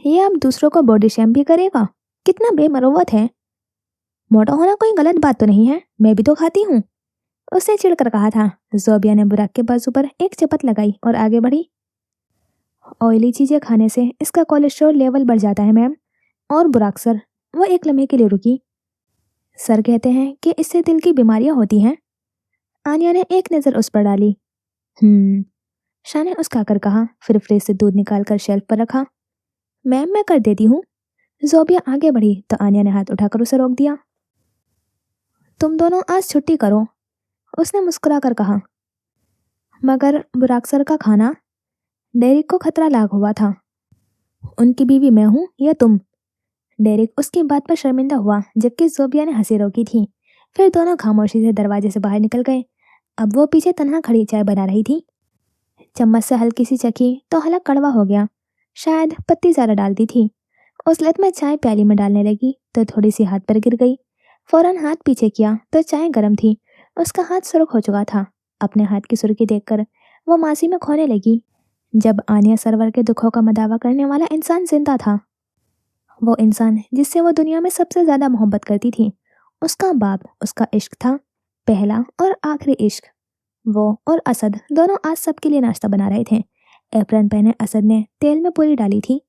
ये अब दूसरों को बॉडी शेम भी करेगा? कितना बेमरोवत है। मोटा होना कोई गलत बात तो नहीं है, मैं भी तो खाती हूँ। उसने चिढ़कर कहा था। जोबिया ने बुराक के बाजू पर एक चपत लगाई और आगे बढ़ी। ऑयली चीजें खाने से इसका कोलेस्ट्रॉल लेवल बढ़ जाता है मैम। और बुराक सर। वो एक लम्हे के लिए रुकी। सर कहते हैं कि इससे दिल की बीमारियां होती हैं। आनिया ने एक नजर उस पर डाली। शाह ने उसका कहा, फिर फ्रिज से दूध निकालकर शेल्फ पर रखा। मैम मैं कर देती हूँ। जोबिया आगे बढ़ी तो आनिया ने हाथ उठाकर उसे रोक दिया। तुम दोनों आज छुट्टी करो, उसने मुस्कुराकर कहा। मगर बुराक सर का खाना? डेरिक को खतरा लाग हुआ था। उनकी बीवी मैं हूँ या तुम? डेरिक उसकी बात पर शर्मिंदा हुआ, जबकि जोबिया ने हंसी रोकी थी। फिर दोनों खामोशी से दरवाजे से बाहर निकल गए। अब वो पीछे तन्हा खड़ी चाय बना रही थी। चम्मच से हल्की सी चखी तो हलक कड़वा हो गया। शायद पत्ती ज्यादा डालती थी। उस लत में चाय प्याली में डालने लगी तो थोड़ी सी हाथ पर गिर गई। फौरन हाथ पीछे किया तो चाय गर्म थी। उसका हाथ सुर्ख हो चुका था। अपने हाथ की सुर्खी देखकर वो मासी में खोने लगी। जब आनिया सरवर के दुखों का मदावा करने वाला इंसान जिंदा था, वो इंसान जिससे वो दुनिया में सबसे ज्यादा मोहब्बत करती थी, उसका बाप उसका इश्क था, पहला और आखिरी इश्क। वो और असद दोनों आज सबके लिए नाश्ता बना रहे थे। एप्रन पहने असद ने तेल में पूरी डाली थी।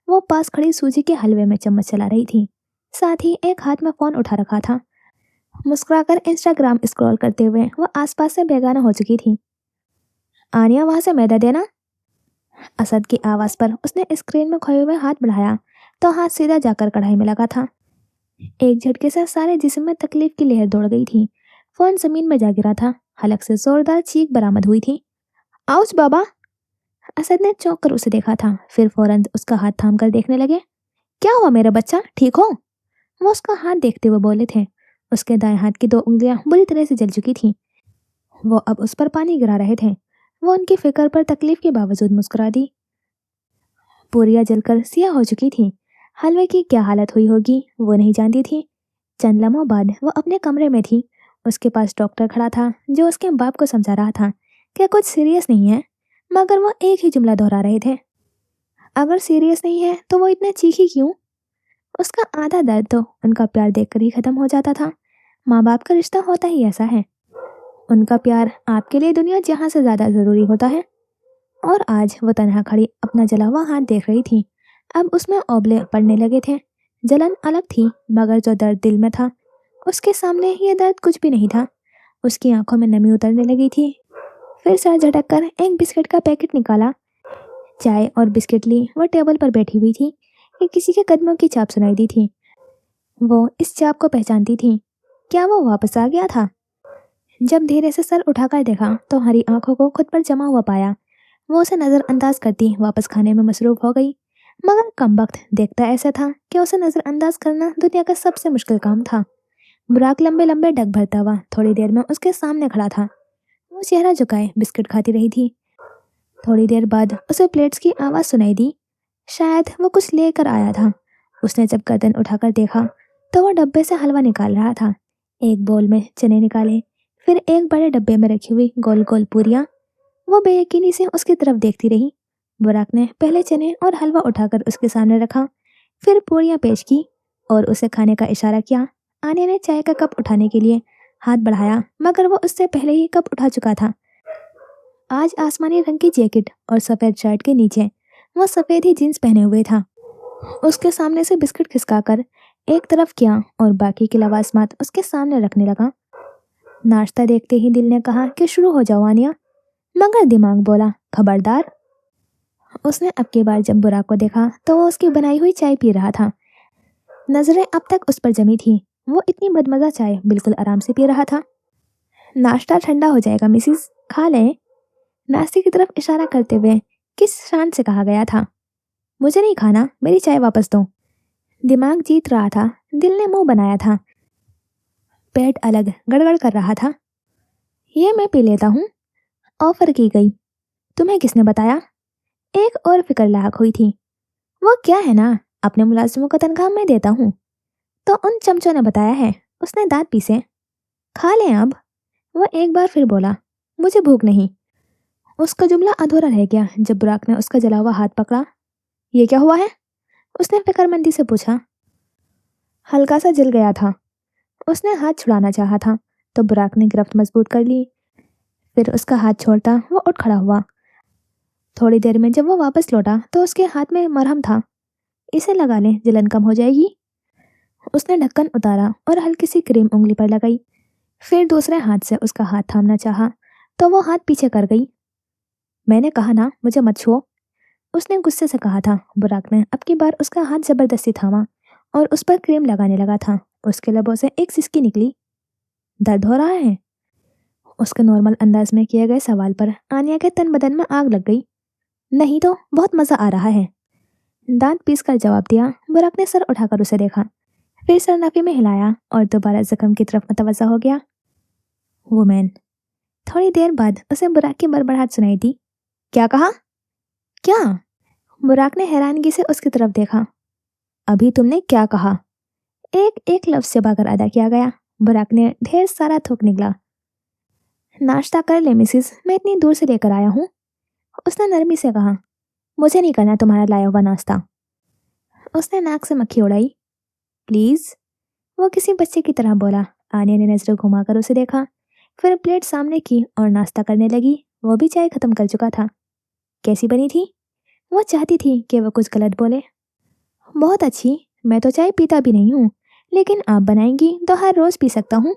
वो पास खड़ी सूजी के हलवे में चम्मच चला रही थी, साथ ही एक हाथ में फोन उठा रखा था। मुस्कुराकर इंस्टाग्राम स्क्रॉल करते हुए वो आसपास से बेगाना हो चुकी थी। आनिया वहां से मैदा देना। असद की आवाज़ पर उसने स्क्रीन में खोए हुए हाथ बढ़ाया तो हाथ सीधा जाकर कढ़ाई में लगा था। एक झटके से सारे जिस्म में तकलीफ की लहर दौड़ गई थी। फोन जमीन में जा गिरा था। हलक से जोरदार चीख बरामद हुई थी। आउच बाबा! असद ने चौंक कर उसे देखा था, फिर फौरन उसका हाथ थाम कर देखने लगे। क्या हुआ मेरा बच्चा, ठीक हो? वो उसका हाथ देखते हुए बोले थे। उसके दाएं हाथ की 2 उंगलियां बुरी तरह से जल चुकी थीं। वो अब उस पर पानी गिरा रहे थे। वो उनकी फिक्र पर तकलीफ के बावजूद मुस्कुरा दी। पूरियां जलकर सियाह हो चुकी थी। हलवे की क्या हालत हुई होगी वो नहीं जानती थी। चंद लम्हों बाद वो अपने कमरे में थी। उसके पास डॉक्टर खड़ा था जो उसके बाप को समझा रहा था कि कुछ सीरियस नहीं है, मगर वो एक ही जुमला दोहरा रहे थे। अगर सीरियस नहीं है तो वो इतने चीखी क्यों? उसका आधा दर्द तो उनका प्यार देखकर ही खत्म हो जाता था। माँ बाप का रिश्ता होता ही ऐसा है। उनका प्यार आपके लिए दुनिया जहाँ से ज़्यादा ज़रूरी होता है। और आज वो तन्हा खड़ी अपना जला हुआ हाथ देख रही थी। अब उसमें ओबले पड़ने लगे थे। जलन अलग थी, मगर जो दर्द दिल में था उसके सामने ये दर्द कुछ भी नहीं था। उसकी आंखों में नमी उतरने लगी थी। फिर सर झटक कर एक बिस्किट का पैकेट निकाला। चाय और बिस्किट ली वो टेबल पर बैठी हुई थी कि किसी के कदमों की छाप सुनाई दी थी। वो इस छाप को पहचानती थी। क्या वो वापस आ गया था? जब धीरे से सर उठाकर देखा तो हरी आंखों को खुद पर जमा हुआ पाया। वो उसे नज़रअंदाज करती वापस खाने में मसरूफ हो गई, मगर कमबख्त देखता ऐसा था कि उसे नज़रअंदाज करना दुनिया का सबसे मुश्किल काम था। बुराक लंबे लंबे डग भरता हुआ थोड़ी देर में उसके सामने खड़ा था। वो चेहरा झुकाए बिस्किट खाती रही थी। थोड़ी देर बाद उसे प्लेट्स की आवाज़ सुनाई दी। शायद वो कुछ लेकर आया था। उसने जब गर्दन उठाकर देखा तो वो डब्बे से हलवा निकाल रहा था। एक बोल में चने निकाले, फिर एक बड़े डब्बे में रखी हुई गोल गोल पूरियां। वो बेयकीनी से उसकी तरफ देखती रही। बुराक ने पहले चने और हलवा उठाकर उसके सामने रखा, फिर पूरियां पेश की और उसे खाने का इशारा किया। आनिया ने चाय का कप उठाने के लिए हाथ बढ़ाया, मगर वो उससे पहले ही कप उठा चुका था। आज आसमानी रंग की जैकेट और सफ़ेद शर्ट के नीचे वो सफ़ेद ही जींस पहने हुए था। उसके सामने से बिस्किट खिसकाकर एक तरफ किया और बाकी की लवाजमात उसके सामने रखने लगा। नाश्ता देखते ही दिल ने कहा कि शुरू हो जाओ आनिया, मगर दिमाग बोला खबरदार। उसने अब की बार जब बुराक को देखा तो वो उसकी बनाई हुई चाय पी रहा था। नजरें अब तक उस पर जमी थी। वो इतनी बदमजा चाय बिल्कुल आराम से पी रहा था। नाश्ता ठंडा हो जाएगा मिसिस, खा लें। नाश्ते की तरफ इशारा करते हुए किस शान से कहा गया था। मुझे नहीं खाना, मेरी चाय वापस दो। दिमाग जीत रहा था, दिल ने मुंह बनाया था। पेट अलग गड़गड़ कर रहा था। ये मैं पी लेता हूँ, ऑफर की गई। तुम्हें किसने बताया? एक और फिक्र लाक हुई थी। वो क्या है ना, अपने मुलाजिमों का तनख्वाह मैं देता हूँ, तो उन चमचों ने बताया है। उसने दांत पीसे। खा लें अब। वो एक बार फिर बोला, मुझे भूख नहीं। उसका जुमला अधूरा रह गया जब बुराक ने उसका जला हुआ हाथ पकड़ा। ये क्या हुआ है? उसने फिक्रमंदी से पूछा। हल्का सा जल गया था। उसने हाथ छुड़ाना चाहा था तो बुराक ने गिरफ्त मजबूत कर ली। फिर उसका हाथ छोड़ता वो उठ खड़ा हुआ। थोड़ी देर में जब वो वापस लौटा तो उसके हाथ में मरहम था। इसे लगा लें, जलन कम हो जाएगी। उसने ढक्कन उतारा और हल्की सी क्रीम उंगली पर लगाई। फिर दूसरे हाथ से उसका हाथ थामना चाहा तो वो हाथ पीछे कर गई। मैंने कहा ना मुझे मत छुओ, उसने गुस्से से कहा था। बुराक ने अब की बार उसका हाथ जबरदस्ती थामा और उस पर क्रीम लगाने लगा था। उसके लबों से एक सिसकी निकली। दर्द हो रहा है? उसके नॉर्मल अंदाज में किए गए सवाल पर आनिया के तन बदन में आग लग गई। नहीं तो बहुत मजा आ रहा है, दांत पीस कर जवाब दिया। बुराक ने सर उठाकर उसे देखा, फिर सर नाफी में हिलाया और दोबारा जख्म की तरफ मुतवज्जा हो गया। वुमेन। थोड़ी देर बाद उसे बुराक की बड़बड़ाहट सुनाई दी। क्या कहा? क्या? बुराक ने हैरानगी से उसकी तरफ देखा। अभी तुमने क्या कहा? एक एक लफ्ज से बाकर अदा किया गया। बुराक ने ढेर सारा थूक निकला। नाश्ता कर ले मिसिस, मैं इतनी दूर से लेकर आया हूँ। उसने नरमी से कहा। मुझे नहीं करना तुम्हारा लाया हुआ नाश्ता। उसने नाक से मक्खी उड़ाई। प्लीज, वो किसी बच्चे की तरह बोला। आनिया ने नजरें घुमाकर उसे देखा, फिर प्लेट सामने की और नाश्ता करने लगी। वो भी चाय खत्म कर चुका था। कैसी बनी थी? वो चाहती थी कि वो कुछ गलत बोले। बहुत अच्छी, मैं तो चाय पीता भी नहीं हूँ, लेकिन आप बनाएंगी तो हर रोज पी सकता हूँ।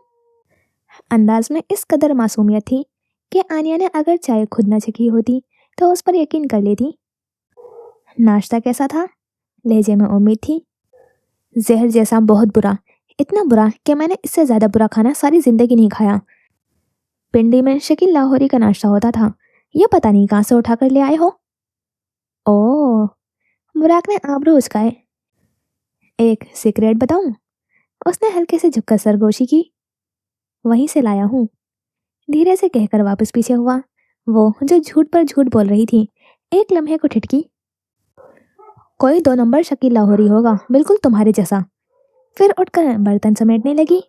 अंदाज में इस कदर मासूमियत थी कि आनिया ने अगर चाय खुद न चखी होती तो उस पर यकीन कर लेती। नाश्ता कैसा था? लहजे में उम्मीद थी। जहर जैसा, बहुत बुरा, इतना बुरा कि मैंने इससे ज्यादा बुरा खाना सारी जिंदगी नहीं खाया। पिंडी में शकील लाहौरी का नाश्ता होता था, ये पता नहीं कहाँ से उठा कर ले आए हो। ओह, बुराक ने आबरू उचकाए। एक सीक्रेट बताऊं? उसने हल्के से झुककर सरगोशी की। वहीं से लाया हूँ, धीरे से कहकर वापस पीछे हुआ। वो जो झूठ पर झूठ बोल रही थी, एक लम्हे को ठिठकी। कोई 2 नंबर शकील लाहौरी होगा, बिल्कुल तुम्हारे जैसा। फिर उठकर बर्तन समेटने लगी।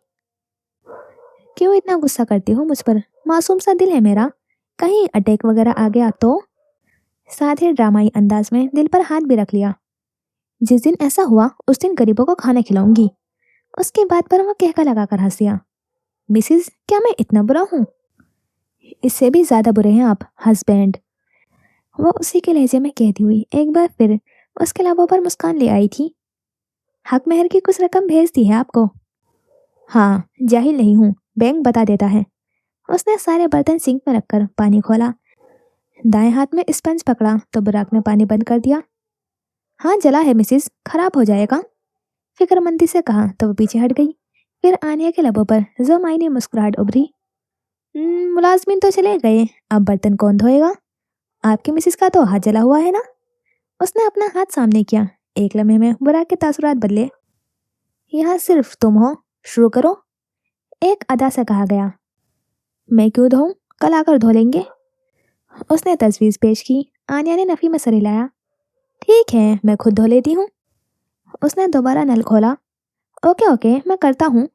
क्यों इतना गुस्सा करती हो मुझ पर? मासूम सा दिल है मेरा, कहीं अटैक वगैरह आ गया तो? साथ ही ड्रामाई अंदाज में दिल पर हाथ भी रख लिया। जिस दिन ऐसा हुआ उस दिन गरीबों को खाना खिलाऊंगी। उसकी बात पर वो कहका लगाकर हंस दिया। मिसिस, क्या मैं इतना बुरा हूँ? इससे भी ज्यादा बुरे हैं आप, हस्बैंड। वो उसी के लहजे में कहती हुई एक बार फिर उसके लाभों पर मुस्कान ले आई थी। हक मेहर की कुछ रकम भेज दी है आपको? हाँ, जाहिल नहीं हूँ, बैंक बता देता है। उसने सारे बर्तन सिंक में रखकर पानी खोला। दाएं हाथ में स्पंज पकड़ा तो बुराक ने पानी बंद कर दिया। हाँ जला है मिसिस, खराब हो जाएगा, फिक्रमंदी से कहा तो वो पीछे हट गई। फिर आनिया के लबों पर जो मायने मुस्कुराहट उभरी। मुलाजमिन तो चले गए, अब बर्तन कौन धोएगा? आपकी मिसिस का तो हाथ जला हुआ है ना? उसने अपना हाथ सामने किया। एक लम्हे में बुराक के तासुरात बदले। यहाँ सिर्फ तुम हो, शुरू करो, एक अदा से कहा गया। मैं क्यों धोऊं, कल आकर धो लेंगे। उसने तजवीज पेश की। आनिया ने नफी में सर हिलाया। ठीक है, मैं खुद धो लेती हूँ। उसने दोबारा नल खोला। ओके ओके, मैं करता हूँ।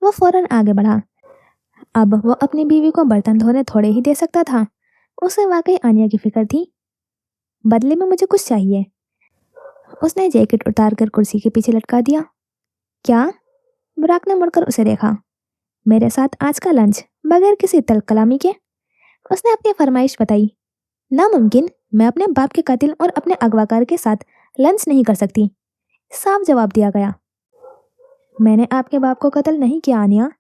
वो फौरन आगे बढ़ा। अब वो अपनी बीवी को बर्तन धोने थोड़े ही दे सकता था, उसे वाकई आनिया की फिक्र थी। बदले में मुझे कुछ चाहिए। उसने जैकेट उतार कर कुर्सी के पीछे लटका दिया। क्या? बुराक ने मुड़कर उसे देखा। मेरे साथ आज का लंच, बगैर किसी तल्ख कलामी के। उसने अपनी फरमाइश बताई। नामुमकिन, मैं अपने बाप के कातिल और अपने अगवाकार के साथ लंच नहीं कर सकती, साफ जवाब दिया गया। मैंने आपके बाप को कत्ल नहीं किया आनिया,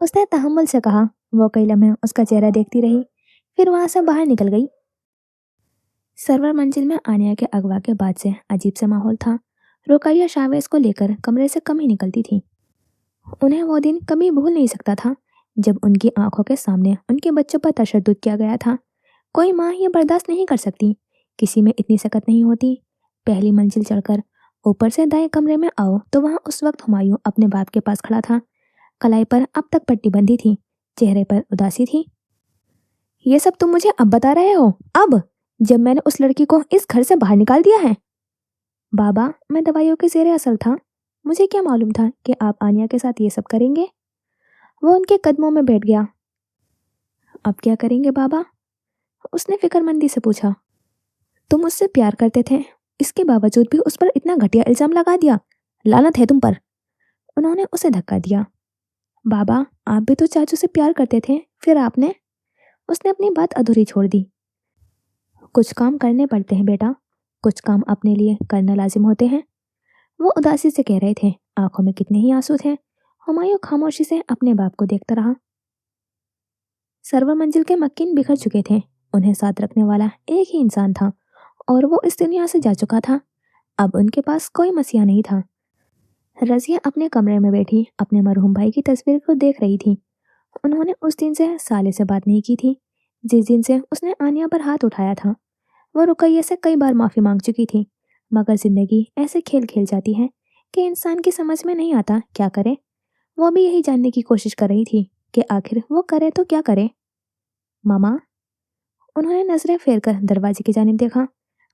उसने तहम्मुल से कहा। वो कई लम्हे उसका चेहरा देखती रही, फिर वहां से बाहर निकल गई। सरवर मंजिल में आनिया के अगवा के बाद से अजीब सा माहौल था। रुकैया शावेज को लेकर कमरे से कम ही निकलती थी। उन्हें वो दिन कभी भूल नहीं सकता था जब उनकी आंखों के सामने उनके बच्चों पर तशद्दुद किया गया था। कोई माँ ये बर्दाश्त नहीं कर सकती, किसी में इतनी सकत नहीं होती। पहली मंजिल चढ़कर ऊपर से दाएं कमरे में आओ तो वहां उस वक्त हुमायूं अपने बाप के पास खड़ा था। कलाई पर अब तक पट्टी बंधी थी, चेहरे पर उदासी थी। ये सब तुम मुझे अब बता रहे हो? अब जब मैंने उस लड़की को इस घर से बाहर निकाल दिया है? बाबा, मैं दवाइयों के जेरे असर था, मुझे क्या मालूम था कि आप आनिया के साथ ये सब करेंगे। वो उनके कदमों में बैठ गया। अब क्या करेंगे बाबा? उसने फिक्रमंदी से पूछा। तुम उससे प्यार करते थे, इसके बावजूद भी उस पर इतना घटिया इल्जाम लगा दिया, लानत है तुम पर। उन्होंने उसे धक्का दिया। बाबा, आप भी तो चाचू से प्यार करते थे, फिर आपने? उसने अपनी बात अधूरी छोड़ दी। कुछ काम करने पड़ते हैं बेटा, कुछ काम अपने लिए करना लाजिम होते हैं। वो उदासी से कह रहे थे, आंखों में कितने ही आंसू थे। हुमायूं खामोशी से अपने बाप को देखता रहा। सरवर मंजिल के मक्किन बिखर चुके थे, उन्हें साथ रखने वाला एक ही इंसान था और वो इस दुनिया से जा चुका था। अब उनके पास कोई मसीहा नहीं था। रजिया अपने कमरे में बैठी अपने मरहूम भाई की तस्वीर को देख रही थी। उन्होंने उस दिन से साले से बात नहीं की थी, जिस दिन से उसने आनिया पर हाथ उठाया था। वो रुकैया से कई बार माफी मांग चुकी थी, मगर जिंदगी ऐसे खेल खेल जाती है कि इंसान की समझ में नहीं आता क्या करे। वो भी यही जानने की कोशिश कर रही थी कि आखिर वो करे तो क्या करे। मामा, उन्होंने नजरें फेर कर दरवाजे की जानिब देखा।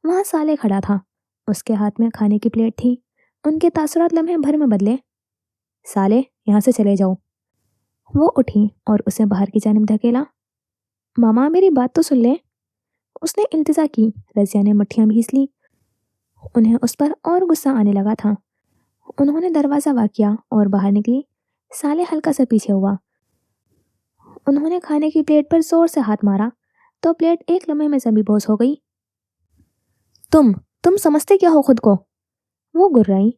वहां साले खड़ा था, उसके हाथ में खाने की प्लेट थी। उनके तासुरात लम्हे भर में बदले। साले, यहाँ से चले जाओ। वो उठी और उसे बाहर की जानिब धकेला। मामा, मेरी बात तो सुन ले, उसने इल्तिजा की। रजिया ने मुट्ठियां भींच ली। उन्हें उस पर और गुस्सा आने लगा था। उन्होंने दरवाजा वाक किया और बाहर निकली। साले हल्का सा पीछे हुआ। उन्होंने खाने की प्लेट पर जोर से हाथ मारा तो प्लेट एक लम्हे में जमी बोस हो गई। तुम समझते क्या हो खुद को? वो गुर्राई।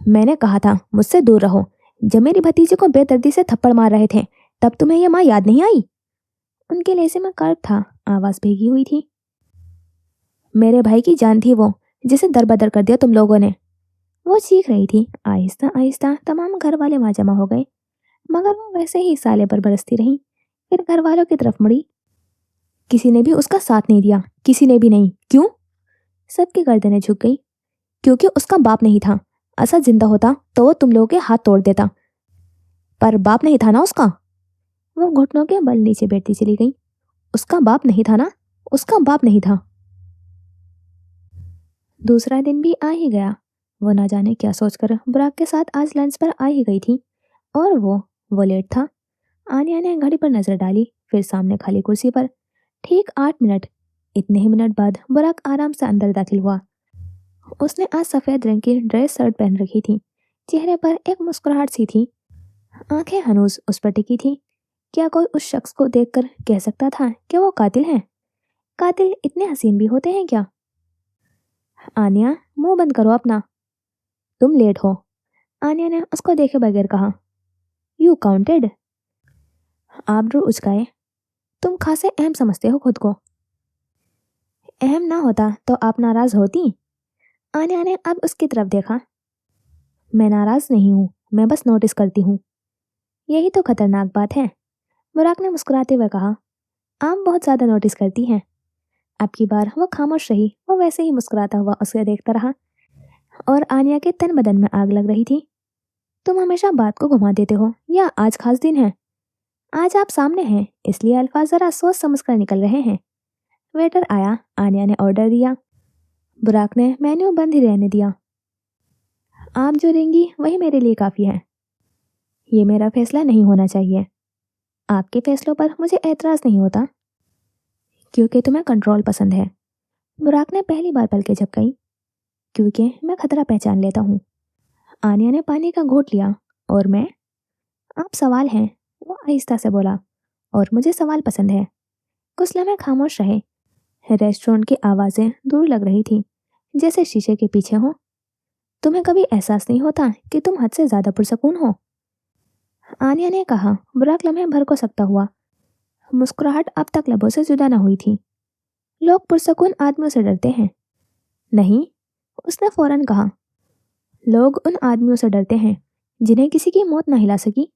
मैंने कहा था मुझसे दूर रहो, जब मेरी भतीजी को बेदर्दी से थप्पड़ मार रहे थे तब तुम्हें यह माँ याद नहीं आई? उनके लहजे में कर्ब था, आवाज भीगी हुई थी। मेरे भाई की जान थी वो, जिसे दरबदर कर दिया तुम लोगों ने। वो चीख रही थी। आहिस्ता आहिस्ता तमाम घर वाले वहां जमा हो गए, मगर वो वैसे ही साले पर बरसती रही। फिर घर वालों की तरफ मुड़ी। किसी ने भी उसका साथ नहीं दिया, किसी ने भी नहीं। क्यों? सबकी गर्दनें झुक गई। क्योंकि उसका बाप नहीं था। असद जिंदा होता तो वो तुम लोगों के हाथ तोड़ देता, पर बाप नहीं था ना उसका। वो घुटनों के बल नीचे बैठती चली गई। उसका बाप नहीं था ना, उसका बाप नहीं था। दूसरा दिन भी आ ही गया। वो ना जाने क्या सोचकर बुराक के साथ आज लंच पर आ ही गई थी, और वो लेट था। आनिया ने घड़ी पर नजर डाली, फिर सामने खाली कुर्सी पर। ठीक 8 मिनट। इतने ही मिनट बाद बुराक आराम से अंदर दाखिल हुआ। उसने आज सफेद रंग की ड्रेस शर्ट पहन रखी थी। चेहरे पर एक मुस्कुराहट सी थी। आंखें हनूज उस पर टिकी थी। क्या कोई उस शख्स को देखकर कह सकता था कि वो कातिल है? कातिल इतने हसीन भी होते हैं क्या? आनिया, मुंह बंद करो अपना। तुम लेट हो, आनिया ने उसको देखे बगैर कहा। You counted. आबरू उचकाए। तुम खासे अहम समझते हो खुद को। अहम ना होता तो आप नाराज होती? आनिया ने अब उसकी तरफ देखा। मैं नाराज नहीं हूँ, मैं बस नोटिस करती हूँ। यही तो खतरनाक बात है, बुराक ने मुस्कुराते हुए कहा। आप बहुत ज्यादा नोटिस करती हैं। अब की बार वो खामोश रही। वो वैसे ही मुस्कुराता हुआ उसे देखता रहा, और आनिया के तन बदन में आग लग रही थी। तुम हमेशा बात को घुमा देते हो, या आज खास दिन है? आज आप सामने हैं, इसलिए अल्फाज जरा सोच समझ कर निकल रहे हैं। वेटर आया। आनिया ने ऑर्डर दिया। बुराक ने मेन्यू बंद ही रहने दिया। आप जो देंगी वही मेरे लिए काफ़ी है। ये मेरा फैसला नहीं होना चाहिए। आपके फैसलों पर मुझे एतराज़ नहीं होता, क्योंकि तुम्हें कंट्रोल पसंद है। बुराक ने पहली बार पलकें झपकाई। क्योंकि मैं खतरा पहचान लेता हूँ। आनिया ने पानी का घूंट लिया। और मैं? आप सवाल हैं, वो आहिस्ता से बोला, और मुझे सवाल पसंद है। कुछ लम्हे खामोश रहे। रेस्टोरेंट की आवाज़ें दूर लग रही थी, जैसे शीशे के पीछे हो। तुम्हें कभी एहसास नहीं होता कि तुम हद से ज़्यादा पुरसकून हो? आनिया ने कहा। बुराक लम्हे भर को सकता हुआ। मुस्कुराहट अब तक लबों से जुदा न हुई थी। लोग पुरसकून आदमियों से डरते हैं। नहीं, उसने फौरन कहा। लोग उन आदमियों से डरते हैं जिन्हें किसी की मौत न हिला सकी।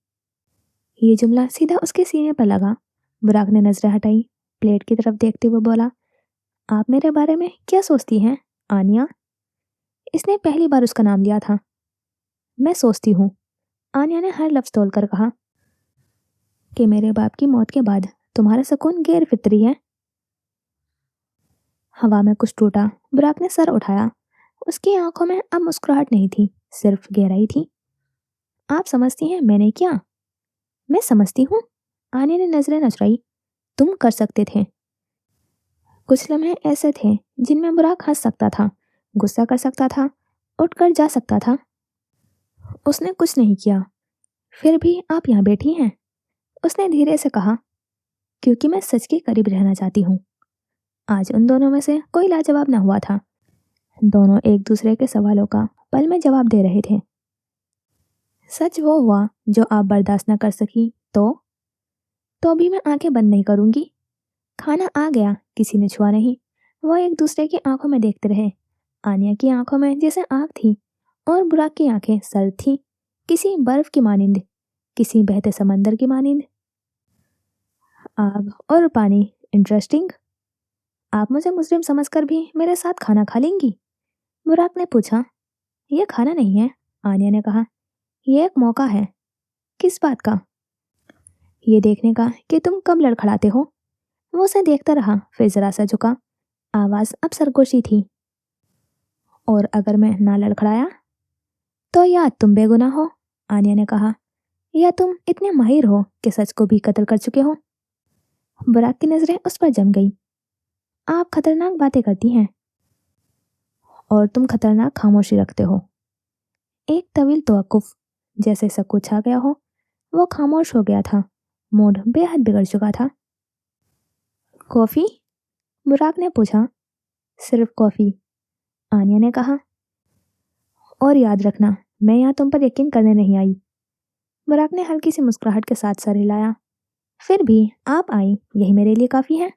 ये जुमला सीधा उसके सीने पर लगा। बुराक ने नजरें हटाई, प्लेट की तरफ देखते हुए बोला, आप मेरे बारे में क्या सोचती हैं, आनिया? इसने पहली बार उसका नाम लिया था। मैं सोचती हूँ, आनिया ने हर लफ्ज तोल कर कहा, कि मेरे बाप की मौत के बाद तुम्हारा सुकून गैर फितरी है। हवा में कुछ टूटा। बुराक ने सर उठाया। उसकी आंखों में अब मुस्कुराहट नहीं थी, सिर्फ गहराई थी। आप समझती हैं मैंने क्या? मैं समझती हूँ। आनिया ने नजरें नचराई। तुम कर सकते थे। कुछ लम्हे ऐसे थे जिनमें बुराक हंस सकता था, गुस्सा कर सकता था, उठकर जा सकता था। उसने कुछ नहीं किया। फिर भी आप यहाँ बैठी हैं, उसने धीरे से कहा, क्योंकि मैं सच के करीब रहना चाहती हूँ। आज उन दोनों में से कोई लाजवाब न हुआ था। दोनों एक दूसरे के सवालों का पल में जवाब दे रहे थे। सच वो हुआ जो आप बर्दाश्त न कर सकी तो भी मैं आंखें बंद नहीं करूंगी। खाना आ गया, किसी ने छुआ नहीं। वो एक दूसरे की आंखों में देखते रहे। आनिया की आंखों में जैसे आग थी, और बुराक की आंखें सर्द थीं, किसी बर्फ की मानिंद, किसी बहते समंदर की मानिंद। आग और पानी, इंटरेस्टिंग। आप मुझे मुस्लिम समझकर भी मेरे साथ खाना खा लेंगी? बुराक ने पूछा। यह खाना नहीं है, आनिया ने कहा। यह एक मौका है। किस बात का? ये देखने का कि तुम कब लड़खड़ाते हो। वो उसे देखता रहा, फिर जरा सा झुका। आवाज अब सरगोशी थी। और अगर मैं ना लड़खड़ाया तो या तुम बेगुनाह हो, आनिया ने कहा, या तुम इतने माहिर हो कि सच को भी कत्ल कर चुके हो। बुराक की नजरें उस पर जम गई। आप खतरनाक बातें करती हैं, और तुम खतरनाक खामोशी रखते हो। एक तवील तवक्कुफ, जैसे सब कुछ छा गया हो। वो खामोश हो गया था। मूड बेहद बिगड़ चुका था। कॉफी? बुराक ने पूछा। सिर्फ कॉफी, आनिया ने कहा। और याद रखना, मैं यहाँ तुम पर यकीन करने नहीं आई। बुराक ने हल्की सी मुस्कुराहट के साथ सर हिलाया। फिर भी आप आई, यही मेरे लिए काफी है।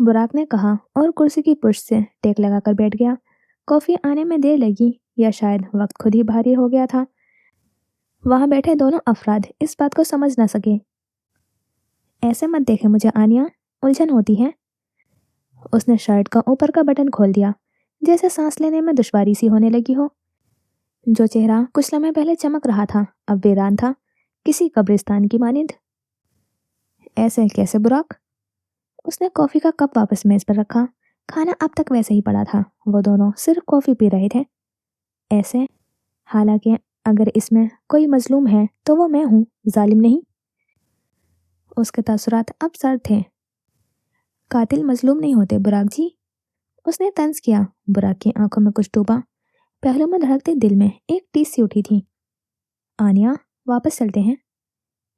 बुराक ने कहा और कुर्सी की पुष्ट से टेक लगाकर बैठ गया। कॉफी आने में देर लगी या शायद वक्त खुद ही भारी हो गया था। वहां बैठे दोनों अफराद इस बात को समझ न सके। ऐसे मत देखे मुझे आनिया, उलझन होती है। उसने शर्ट का ऊपर का बटन खोल दिया, जैसे सांस लेने में दुश्वारी सी होने लगी हो। जो चेहरा कुछ लम्हे पहले चमक रहा था अब वीरान था, किसी कब्रिस्तान की मानिंद। ऐसे कैसे बुराक? उसने कॉफी का कप वापस मेज पर रखा। खाना अब तक वैसे ही पड़ा था, वो दोनों सिर्फ कॉफी पी रहे थे। ऐसे, हालांकि अगर इसमें कोई मजलूम है तो वो मैं हूँ, जालिम नहीं। उसके तासुरात अब सर्द थे। कातिल मजलूम नहीं होते बुराक जी, उसने तंज किया। बुराक की आंखों में कुछ डूबा, पहलू में धड़कते दिल में एक टीस सी उठी थी। आनिया, वापस चलते हैं।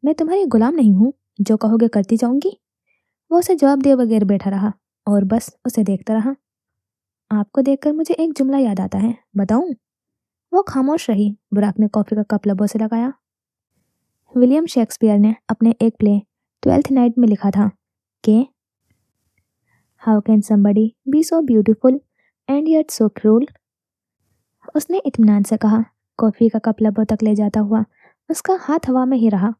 मैं तुम्हारी गुलाम नहीं हूँ, जो कहोगे करती जाऊंगी। वो उसे जवाब दिए बगैर बैठा रहा और बस उसे देखता रहा। आपको देखकर मुझे एक जुमला याद आता है, बताऊं? वो खामोश रही। बुराक ने कॉफी का कप लबों से लगाया। विलियम शेक्सपियर ने अपने एक प्ले ट्वेल्थ नाइट में लिखा था कि how can somebody be so beautiful and yet so cruel. उसने इत्मीनान से कहा, कॉफी का कप लबों तक ले जाता हुआ उसका हाथ हवा में ही रहा।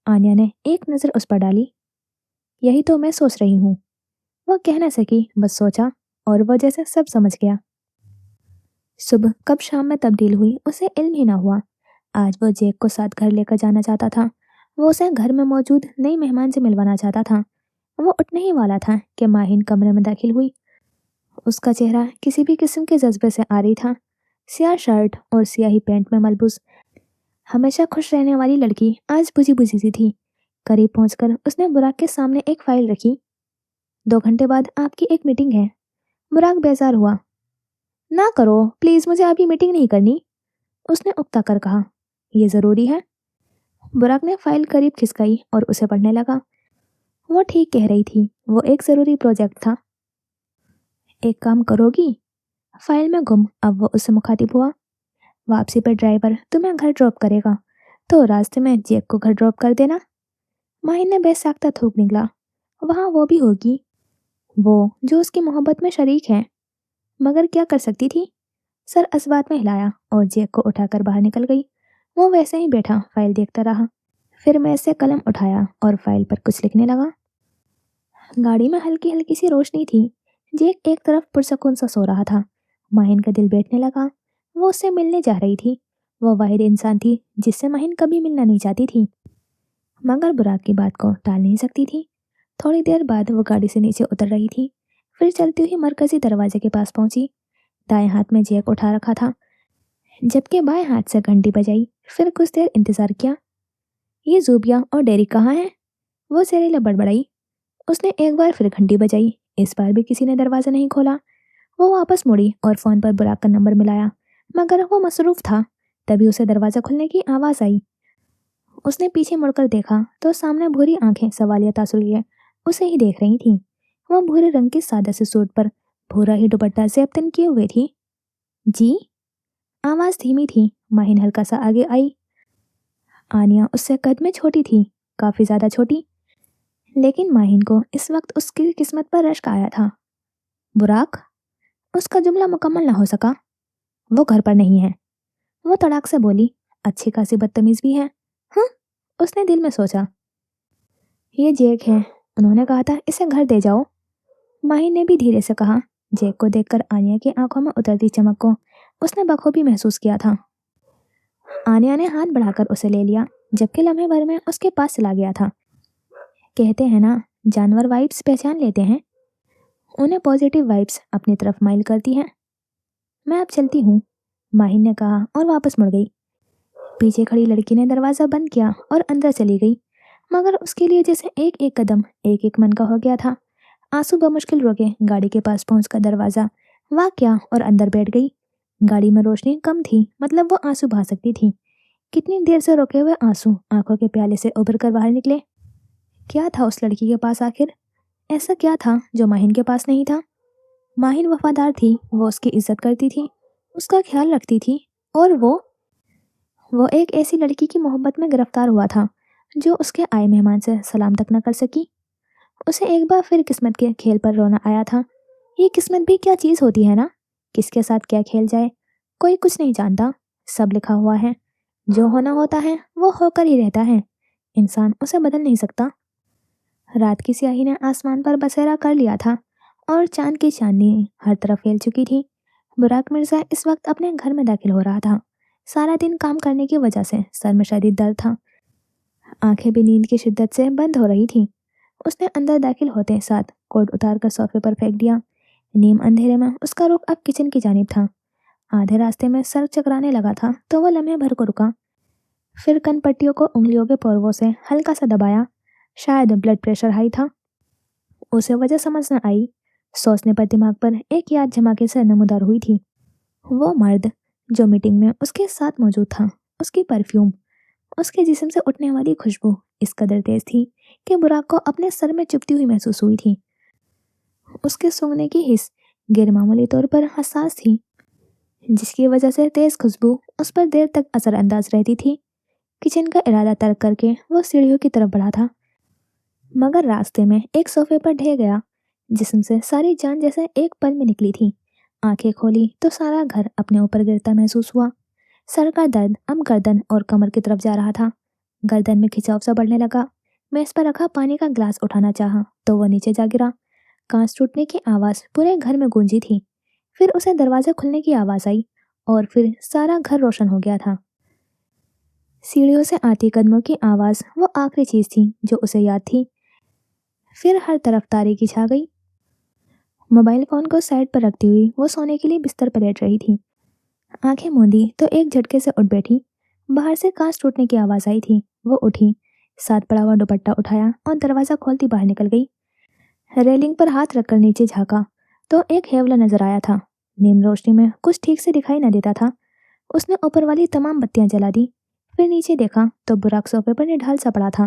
आन्या ने एक नज़र उस पर डाली। यही तो मैं सोच रही हूँ। वह कह न सकी, बस सोचा और वह जैसे सब समझ गया। सुबह कब शाम में तब्दील हुई उसे इल्म ही ना हुआ। आज वो जैक को साथ घर लेकर जाना चाहता था। वो उसे घर में मौजूद नई मेहमान से मिलवाना चाहता था। वो उठने ही वाला था कि माहिन कमरे में दाखिल हुई। उसका चेहरा किसी भी किस्म के जज्बे से आ रही था। स्याह शर्ट और स्याही पैंट में मलबूस हमेशा खुश रहने वाली लड़की आज बुझी बुझी सी थी। करीब पहुंचकर उसने बुराक के सामने एक फाइल रखी। 2 घंटे बाद आपकी एक मीटिंग है। बुराक बेजार हुआ। ना करो प्लीज, मुझे अभी मीटिंग नहीं करनी, उसने उकता कर कहा। यह जरूरी है। बुराक ने फाइल करीब खिसकाई और उसे पढ़ने लगा। वो ठीक कह रही थी, वो एक जरूरी प्रोजेक्ट था। एक काम करोगी? फाइल में गुम अब वो उससे मुखातिब हुआ। वापसी पर ड्राइवर तुम्हें घर ड्रॉप करेगा, तो रास्ते में जैक को घर ड्रॉप कर देना। माहिन ने बेसाख्ता थूक निकला। वहाँ वो भी होगी, वो जो उसकी मोहब्बत में शरीक है। मगर क्या कर सकती थी? सर असबात में हिलाया और जैक को उठाकर बाहर निकल गई। वो वैसे ही बैठा फाइल देखता रहा। फिर मेज से कलम उठाया और फाइल पर कुछ लिखने लगा। गाड़ी में हल्की हल्की सी रोशनी थी। जैक एक तरफ पुरसकून सा सो रहा था। माहिन का दिल बैठने लगा। वो उससे मिलने जा रही थी। वो वाहिद इंसान थी जिससे माहिन कभी मिलना नहीं चाहती थी, मगर बुराक की बात को टाल नहीं सकती थी। थोड़ी देर बाद वो गाड़ी से नीचे उतर रही थी। फिर चलती हुई मरकजी दरवाजे के पास पहुंची। दाएं हाथ में जैक उठा रखा था, जबकि बाएं हाथ से घंटी बजाई। फिर कुछ देर इंतजार किया। ये जूबिया और डेरी कहाँ हैं? वो जहरीला बड़बड़ाई। उसने एक बार फिर घंटी बजाई। इस बार भी किसी ने दरवाजा नहीं खोला। वो वापस मुड़ी और फोन पर बुराक का नंबर मिलाया, मगर वो मसरूफ था। तभी उसे दरवाजा खुलने की आवाज आई। उसने पीछे मुड़कर देखा तो सामने भूरी आंखें सवालिया तासुर लिए उसे ही देख रही थीं। वो भूरे रंग के सादा से सूट पर भूरा ही दुपट्टा ज़ेब-तन किए हुए थी। जी? आवाज धीमी थी। माहिन हल्का सा आगे आई। आनिया उससे कद में छोटी थी, काफी ज्यादा छोटी, लेकिन माहिन को इस वक्त उसकी किस्मत पर रश्क आया था। बुराक? उसका जुमला मुकम्मल न हो सका। वो घर पर नहीं है, वो तड़ाक से बोली। अच्छी खासी बदतमीज भी है। हाँ, उसने दिल में सोचा। ये जैक है, उन्होंने कहा था इसे घर दे जाओ। माहिन ने भी धीरे से कहा। जैक को देखकर आनिया की आंखों में उतरती चमक को उसने बखूबी महसूस किया था। आनिया ने हाथ बढ़ाकर उसे ले लिया, जबकि लम्हे भर में उसके पास चला गया था। कहते हैं ना, जानवर वाइब्स पहचान लेते हैं। उन्हें पॉजिटिव वाइब्स अपनी तरफ माइल करती हैं। मैं अब चलती हूँ, माहिन ने कहा और वापस मुड़ गई। पीछे खड़ी लड़की ने दरवाज़ा बंद किया और अंदर चली गई, मगर उसके लिए जैसे एक एक कदम एक एक मन का हो गया था। आंसू बमुश्किल रोके गाड़ी के पास पहुंचकर दरवाज़ा वाक किया और अंदर बैठ गई। गाड़ी में रोशनी कम थी, मतलब वो आंसू बहा सकती थी। कितनी देर से रोके हुए आंसू आंखों के प्याले से उभर कर बाहर निकले। क्या था उस लड़की के पास आखिर? ऐसा क्या था जो माहिन के पास नहीं था? माहिन वफादार थी, वो उसकी इज्जत करती थी, उसका ख्याल रखती थी, और वो एक ऐसी लड़की की मोहब्बत में गिरफ्तार हुआ था जो उसके आए मेहमान से सलाम तक न कर सकी। اسے ایک بار پھر قسمت کے کھیل پر رونا آیا تھا۔ یہ قسمت بھی کیا چیز ہوتی ہے نا، کس کے ساتھ کیا کھیل جائے، کوئی کچھ نہیں جانتا، سب لکھا ہوا ہے، جو ہونا ہوتا ہے وہ ہو کر ہی رہتا ہے، انسان اسے بدل نہیں سکتا۔ رات کی سیاہی نے آسمان پر بسیرا کر لیا تھا اور چاند کی چاندنی ہر طرف پھیل چکی تھی۔ براق مرزا اس وقت اپنے گھر میں داخل ہو رہا تھا۔ سارا دن کام کرنے کی وجہ سے سر میں شدید درد تھا، آنکھیں بھی نیند کی شدت سے بند ہو رہی تھیں۔ اس نے اندر داخل ہوتے ساتھ کوٹ اتار کر صوفے پر پھینک دیا۔ نیم اندھیرے میں اس کا رخ اب کچن کی جانب تھا۔ آدھے راستے میں سر چکرانے لگا تھا تو وہ لمحے بھر کو رکا، پھر کن پٹیوں کو انگلیوں کے پوروں سے ہلکا سا دبایا۔ شاید بلڈ پریشر ہائی تھا، اسے وجہ سمجھ نہ آئی۔ سوچنے پر دماغ پر ایک یاد جھماکے سے نمودار ہوئی تھی، وہ مرد جو میٹنگ میں اس کے ساتھ موجود تھا، اس کی پرفیوم، اس کے جسم سے اٹھنے والی خوشبو اس قدر تیز تھی کہ براق کو اپنے سر میں چپتی ہوئی محسوس ہوئی تھی۔ اس کے سونگنے کی حس غیر معمولی طور پر حساس تھی، جس کی وجہ سے تیز خوشبو اس پر دیر تک اثر انداز رہتی تھی۔ کچن کا ارادہ ترک کر کے وہ سیڑھیوں کی طرف بڑھا تھا، مگر راستے میں ایک صوفے پر ڈھہ گیا، جسم سے ساری جان جیسے ایک پل میں نکلی تھی۔ آنکھیں کھولی تو سارا گھر اپنے اوپر گرتا محسوس ہوا۔ سر کا درد اب گردن اور کمر کی طرف جا رہا تھا، گردن میں کھچاؤ سا بڑھنے لگا۔ میز پر رکھا پانی کا گلاس اٹھانا چاہا تو وہ نیچے جا گرا۔ کانچ ٹوٹنے کی آواز پورے گھر میں گونجی تھی، پھر اسے دروازے کھلنے کی آواز آئی اور پھر سارا گھر روشن ہو گیا تھا۔ سیڑھیوں سے آتی قدموں کی آواز وہ آخری چیز تھی جو اسے یاد تھی۔ پھر ہر طرف تاریکی چھا گئی۔ موبائل فون کو سائڈ پر رکھتی ہوئی وہ سونے کے لیے بستر پر لیٹ رہی تھی۔ آنکھیں موندی تو ایک جھٹکے سے اٹھ بیٹھی۔ باہر سے کانچ ٹوٹنے کی آواز آئی تھی، وہ اٹھی، ساتھ پڑا ہوا دوپٹہ اٹھایا اور دروازہ کھولتی باہر نکل گئی۔ ریلنگ پر ہاتھ رکھ کر نیچے جھانکا تو ایک ہیولا نظر آیا تھا۔ نیم روشنی میں کچھ ٹھیک سے دکھائی نہ دیتا تھا۔ اس نے اوپر والی تمام بتیاں جلا دی، پھر نیچے دیکھا تو براق صوفے پر نڈھال سا پڑا تھا۔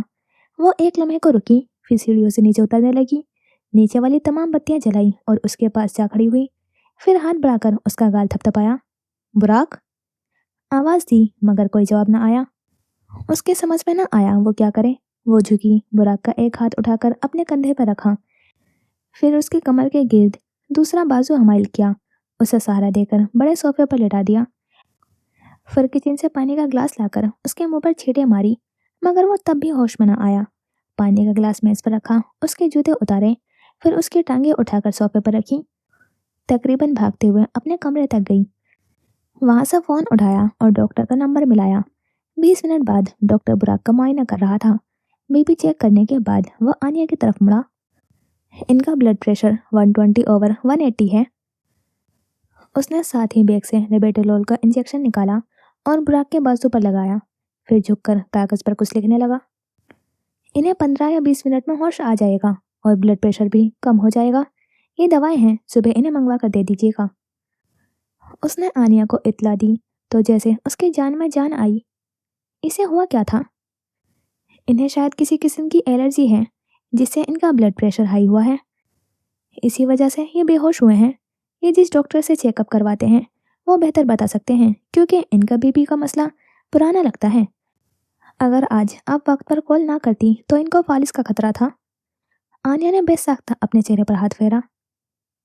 وہ ایک لمحے کو رکی، پھر سیڑھیوں سے نیچے اترنے لگی، نیچے والی تمام بتیاں جلائی اور اس کے پاس جا کھڑی ہوئی، پھر ہاتھ بڑھا کر اس کا گال تھپتھپایا۔ براق! آواز دی مگر کوئی جواب نہ آیا۔ اس کے سمجھ میں نہ آیا وہ کیا کرے۔ وہ جھکی، براق کا ایک ہاتھ اٹھا کر اپنے کندھے پر رکھا، پھر اس کے کمر کے گرد دوسرا بازو حمائل کیا، اسے سہارا دے کر بڑے صوفے پر لٹا دیا۔ پھر کچن سے پانی کا گلاس لا کر اس کے منہ پر چھینٹیں ماری، مگر وہ تب بھی ہوش میں نہ آیا۔ پانی کا گلاس میز پر رکھا، اس کے جوتے اتارے، پھر اس کی ٹانگیں اٹھا کر صوفے پر رکھی، تقریباً بھاگتے ہوئے اپنے کمرے تک گئی۔ وہاں سے فون اٹھایا اور ڈاکٹر کا نمبر ملایا۔ 20 منٹ بعد ڈاکٹر براق کا معائنہ کر رہا تھا۔ بی پی چیک کرنے کے بعد وہ آنیہ کی طرف مڑا۔ ان کا بلڈ پریشر 120/180 ہے۔ اس نے ساتھ ہی بیگ سے ریبیٹولول کا انجیکشن نکالا اور براق کے بازو پر لگایا، پھر جھک کر کاغذ پر کچھ لکھنے لگا۔ انہیں 15 یا 20 منٹ میں ہوش آ جائے گا اور بلڈ پریشر بھی کم ہو جائے گا۔ یہ دوائیں ہیں، صبح انہیں منگوا کر دے دیجیے گا۔ اس نے آنیہ کو اطلاع دی تو جیسے اس کی جان میں جان آئی۔ اسے ہوا کیا تھا؟ انہیں شاید کسی قسم کی الرجی ہے جس سے ان کا بلڈ پریشر ہائی ہوا ہے، اسی وجہ سے یہ بے ہوش ہوئے ہیں۔ یہ جس ڈاکٹر سے چیک اپ کرواتے ہیں وہ بہتر بتا سکتے ہیں، کیونکہ ان کا بی پی کا مسئلہ پرانا لگتا ہے۔ اگر آج آپ وقت پر کال نہ کرتی تو ان کو فالج کا خطرہ تھا۔ آنیہ نے بے ساختہ اپنے چہرے پر ہاتھ پھیرا۔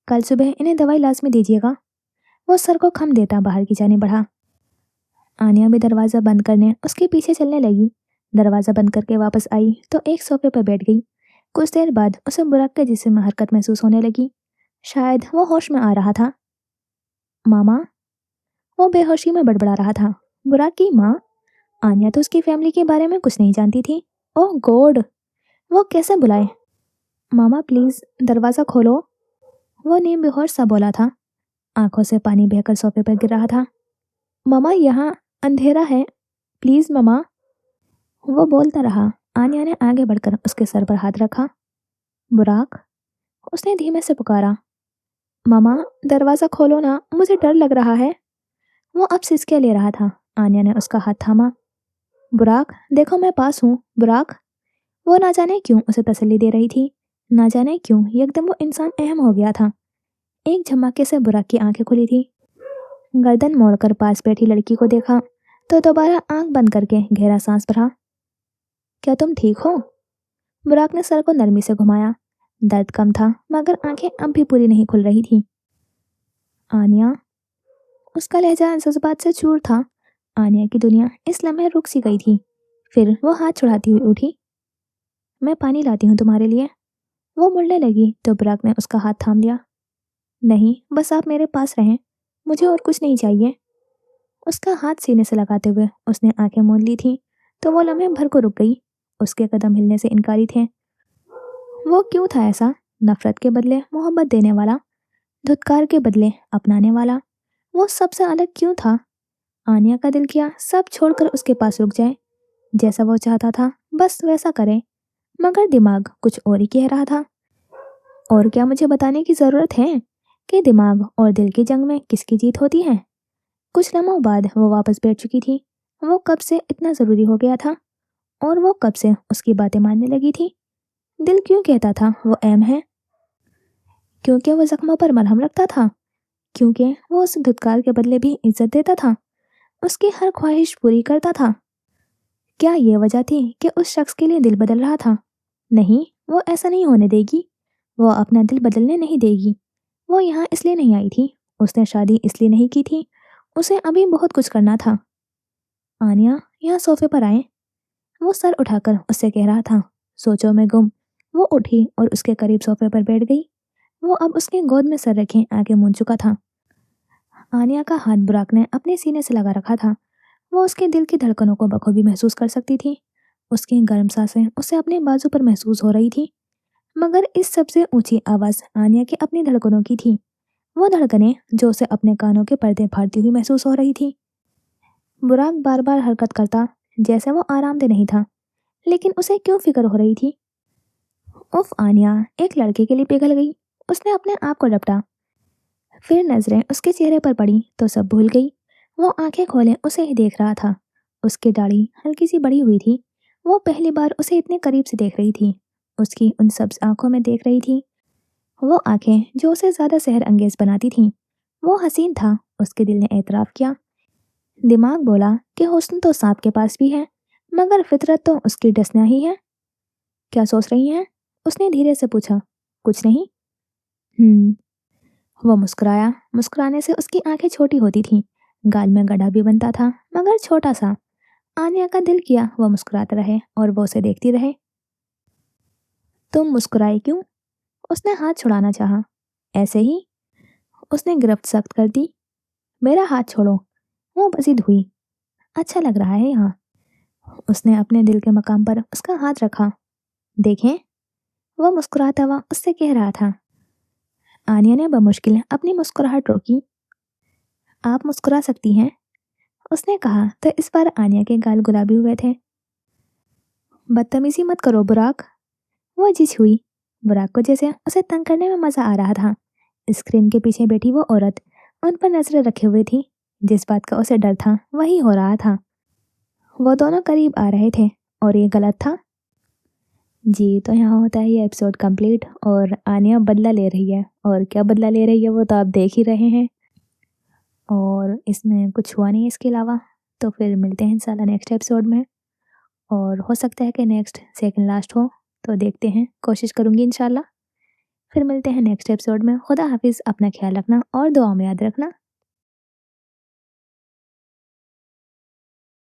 کل صبح انہیں دوائی لازمی دیجیے گا۔ وہ سر کو خم دیتا باہر کی جانب بڑھا۔ آنیہ بھی دروازہ بند کرنے اس کے پیچھے چلنے لگی۔ دروازہ بند کر کے واپس آئی تو ایک صوفے پر بیٹھ گئی۔ کچھ دیر بعد اسے براق کے جسم میں حرکت محسوس ہونے لگی، شاید وہ ہوش میں آ رہا تھا۔ ماما! وہ بے ہوشی میں بڑبڑا رہا تھا۔ براق کی ماں؟ آنیہ تو اس کی فیملی کے بارے میں کچھ نہیں جانتی تھی۔ اوہ گوڈ! وہ کیسے بلائے؟ ماما پلیز دروازہ کھولو، وہ نیم بے ہوش سا بولا تھا۔ آنکھوں سے پانی بہہ کر صوفے پر گر رہا تھا۔ ماما یہاں اندھیرا ہے، پلیز ماما۔ وہ بولتا رہا۔ آنیہ نے آگے بڑھ کر اس کے سر پر ہاتھ رکھا۔ براق! اس نے دھیمے سے پکارا۔ ماما دروازہ کھولو نا، مجھے ڈر لگ رہا ہے۔ وہ اب سسکیاں لے رہا تھا۔ آنیہ نے اس کا ہاتھ تھاما۔ براق دیکھو میں پاس ہوں، براق۔ وہ نہ جانے کیوں اسے تسلی دے رہی تھی، نہ جانے کیوں یکدم وہ انسان اہم ہو گیا تھا۔ ایک جھماکے سے براق کی آنکھیں کھلی تھی۔ گردن موڑ کر پاس بیٹھی لڑکی کو دیکھا تو دوبارہ آنکھ بند کر کے گہرا سانس بھرا۔ کیا تم ٹھیک ہو؟ براق نے سر کو نرمی سے گھمایا۔ दर्द कम था मगर आंखें अब भी पूरी नहीं खुल रही थी। आनिया, उसका लहजा जज्बात से चूर था। आनिया की दुनिया इस लम्हे रुक सी गई थी। फिर वो हाथ छुड़ाती हुई उठी। मैं पानी लाती हूँ तुम्हारे लिए। वो मुड़ने लगी तो बुराक ने उसका हाथ थाम लिया। नहीं, बस आप मेरे पास रहें, मुझे और कुछ नहीं चाहिए। उसका हाथ सीने से लगाते हुए उसने आंखें मूंद ली थी तो वो लम्हे भर को रुक गई। उसके कदम हिलने से इनकारी थे। वो क्यों था ऐसा? नफरत के बदले मोहब्बत देने वाला, धुतकार के बदले अपनाने वाला। वो सबसे अलग क्यों था? आनिया का दिल किया सब छोड़कर उसके पास रुक जाए। जैसा वो चाहता था बस वैसा करे, मगर दिमाग कुछ और ही कह रहा था। और क्या मुझे बताने की जरूरत है कि दिमाग और दिल की जंग में किसकी जीत होती है? कुछ लम्हों बाद वो वापस बैठ चुकी थी। वो कब से इतना जरूरी हो गया था और वो कब से उसकी बातें मानने लगी थी? दिल क्यों कहता था वो अहम है? क्योंकि वो जख्मों पर मरहम रखता था, क्योंकि वो उस धुतकार के बदले भी इज्जत देता था, उसकी हर ख्वाहिश पूरी करता था। क्या ये वजह थी कि उस शख्स के लिए दिल बदल रहा था? नहीं, वो ऐसा नहीं होने देगी। वो अपना दिल बदलने नहीं देगी। वो यहाँ इसलिए नहीं आई थी, उसने शादी इसलिए नहीं की थी, उसे अभी बहुत कुछ करना था। आनिया, यहाँ सोफे पर आए। वो सर उठाकर उससे कह रहा था। सोचों में गुम वो उठी और उसके करीब सोफे पर बैठ गई। वो अब उसके गोद में सर रखे आगे मूंद चुका था। आनिया का हाथ बुराक ने अपने सीने से लगा रखा था। वो उसके दिल की धड़कनों को बखूबी महसूस कर सकती थी। उसकी गर्म सांसें उसे अपने बाजू पर महसूस हो रही थी। मगर इस सबसे ऊंची आवाज आनिया की अपनी धड़कनों की थी। वो धड़कनें जो उसे अपने कानों के पर्दे फाड़ती हुई महसूस हो रही थी। बुराक बार बार हरकत करता जैसे वो आरामदेह नहीं था, लेकिन उसे क्यों फिक्र हो रही थी? उफ, आनिया एक लड़के के लिए पिघल गई। उसने अपने आप को लपटा। फिर नजरें उसके चेहरे पर पड़ी तो सब भूल गई। वो आंखें खोले उसे ही देख रहा था। उसकी दाढ़ी हल्की सी बड़ी हुई थी। वो पहली बार उसे इतने करीब से देख रही थी। उसकी उन सब्ज आंखों में देख रही थी। वो आंखें जो उसे ज्यादा सहर अंगेज बनाती थीं। वो हसीन था, उसके दिल ने एतराफ किया। दिमाग बोला कि हुस्न तो सांप के पास भी है, मगर फितरत तो उसकी डसना ही है। क्या सोच रही हैं? उसने धीरे से पूछा। कुछ नहीं। हम्म। वो मुस्कुराया। मुस्कुराने से उसकी आंखें छोटी होती थीं, गाल में गड्ढा भी बनता था, मगर छोटा सा। आनिया का दिल किया वो मुस्कुराता रहे और वो उसे देखती रहे। तुम मुस्कुराई क्यों? उसने हाथ छुड़ाना चाहा। ऐसे ही। उसने गिरफ्त सख्त कर दी। मेरा हाथ छोड़ो। वो बजिद हुई। अच्छा लग रहा है यहाँ। उसने अपने दिल के मकाम पर उसका हाथ रखा। देखें, वो मुस्कुराता हुआ उससे कह रहा था। आनिया ने बमुश्किल अपनी मुस्कुराहट रोकी। आप मुस्कुरा सकती हैं, उसने कहा तो इस बार आनिया के गाल गुलाबी हुए थे। बदतमीजी मत करो बुराक। वो झिझ हुई। बुराक को जैसे उसे तंग करने में मजा आ रहा था। स्क्रीन के पीछे बैठी वो औरत उन पर नजरें रखे हुए थी। जिस बात का उसे डर था वही हो रहा था। वो दोनों करीब आ रहे थे और ये गलत था। जी, तो यहाँ होता है ये एपिसोड कंप्लीट और आनिया बदला ले रही है, और क्या बदला ले रही है वो तो आप देख ही रहे हैं। और इसमें कुछ हुआ नहीं इसके अलावा। तो फिर मिलते हैं इंशाल्लाह नेक्स्ट एपिसोड में। और हो सकता है कि नेक्स्ट सेकंड लास्ट हो, तो देखते हैं, कोशिश करूँगी इंशाल्लाह। फिर मिलते हैं नेक्स्ट एपिसोड में। खुदा हाफिज़, अपना ख्याल रखना और दुआ में याद रखना।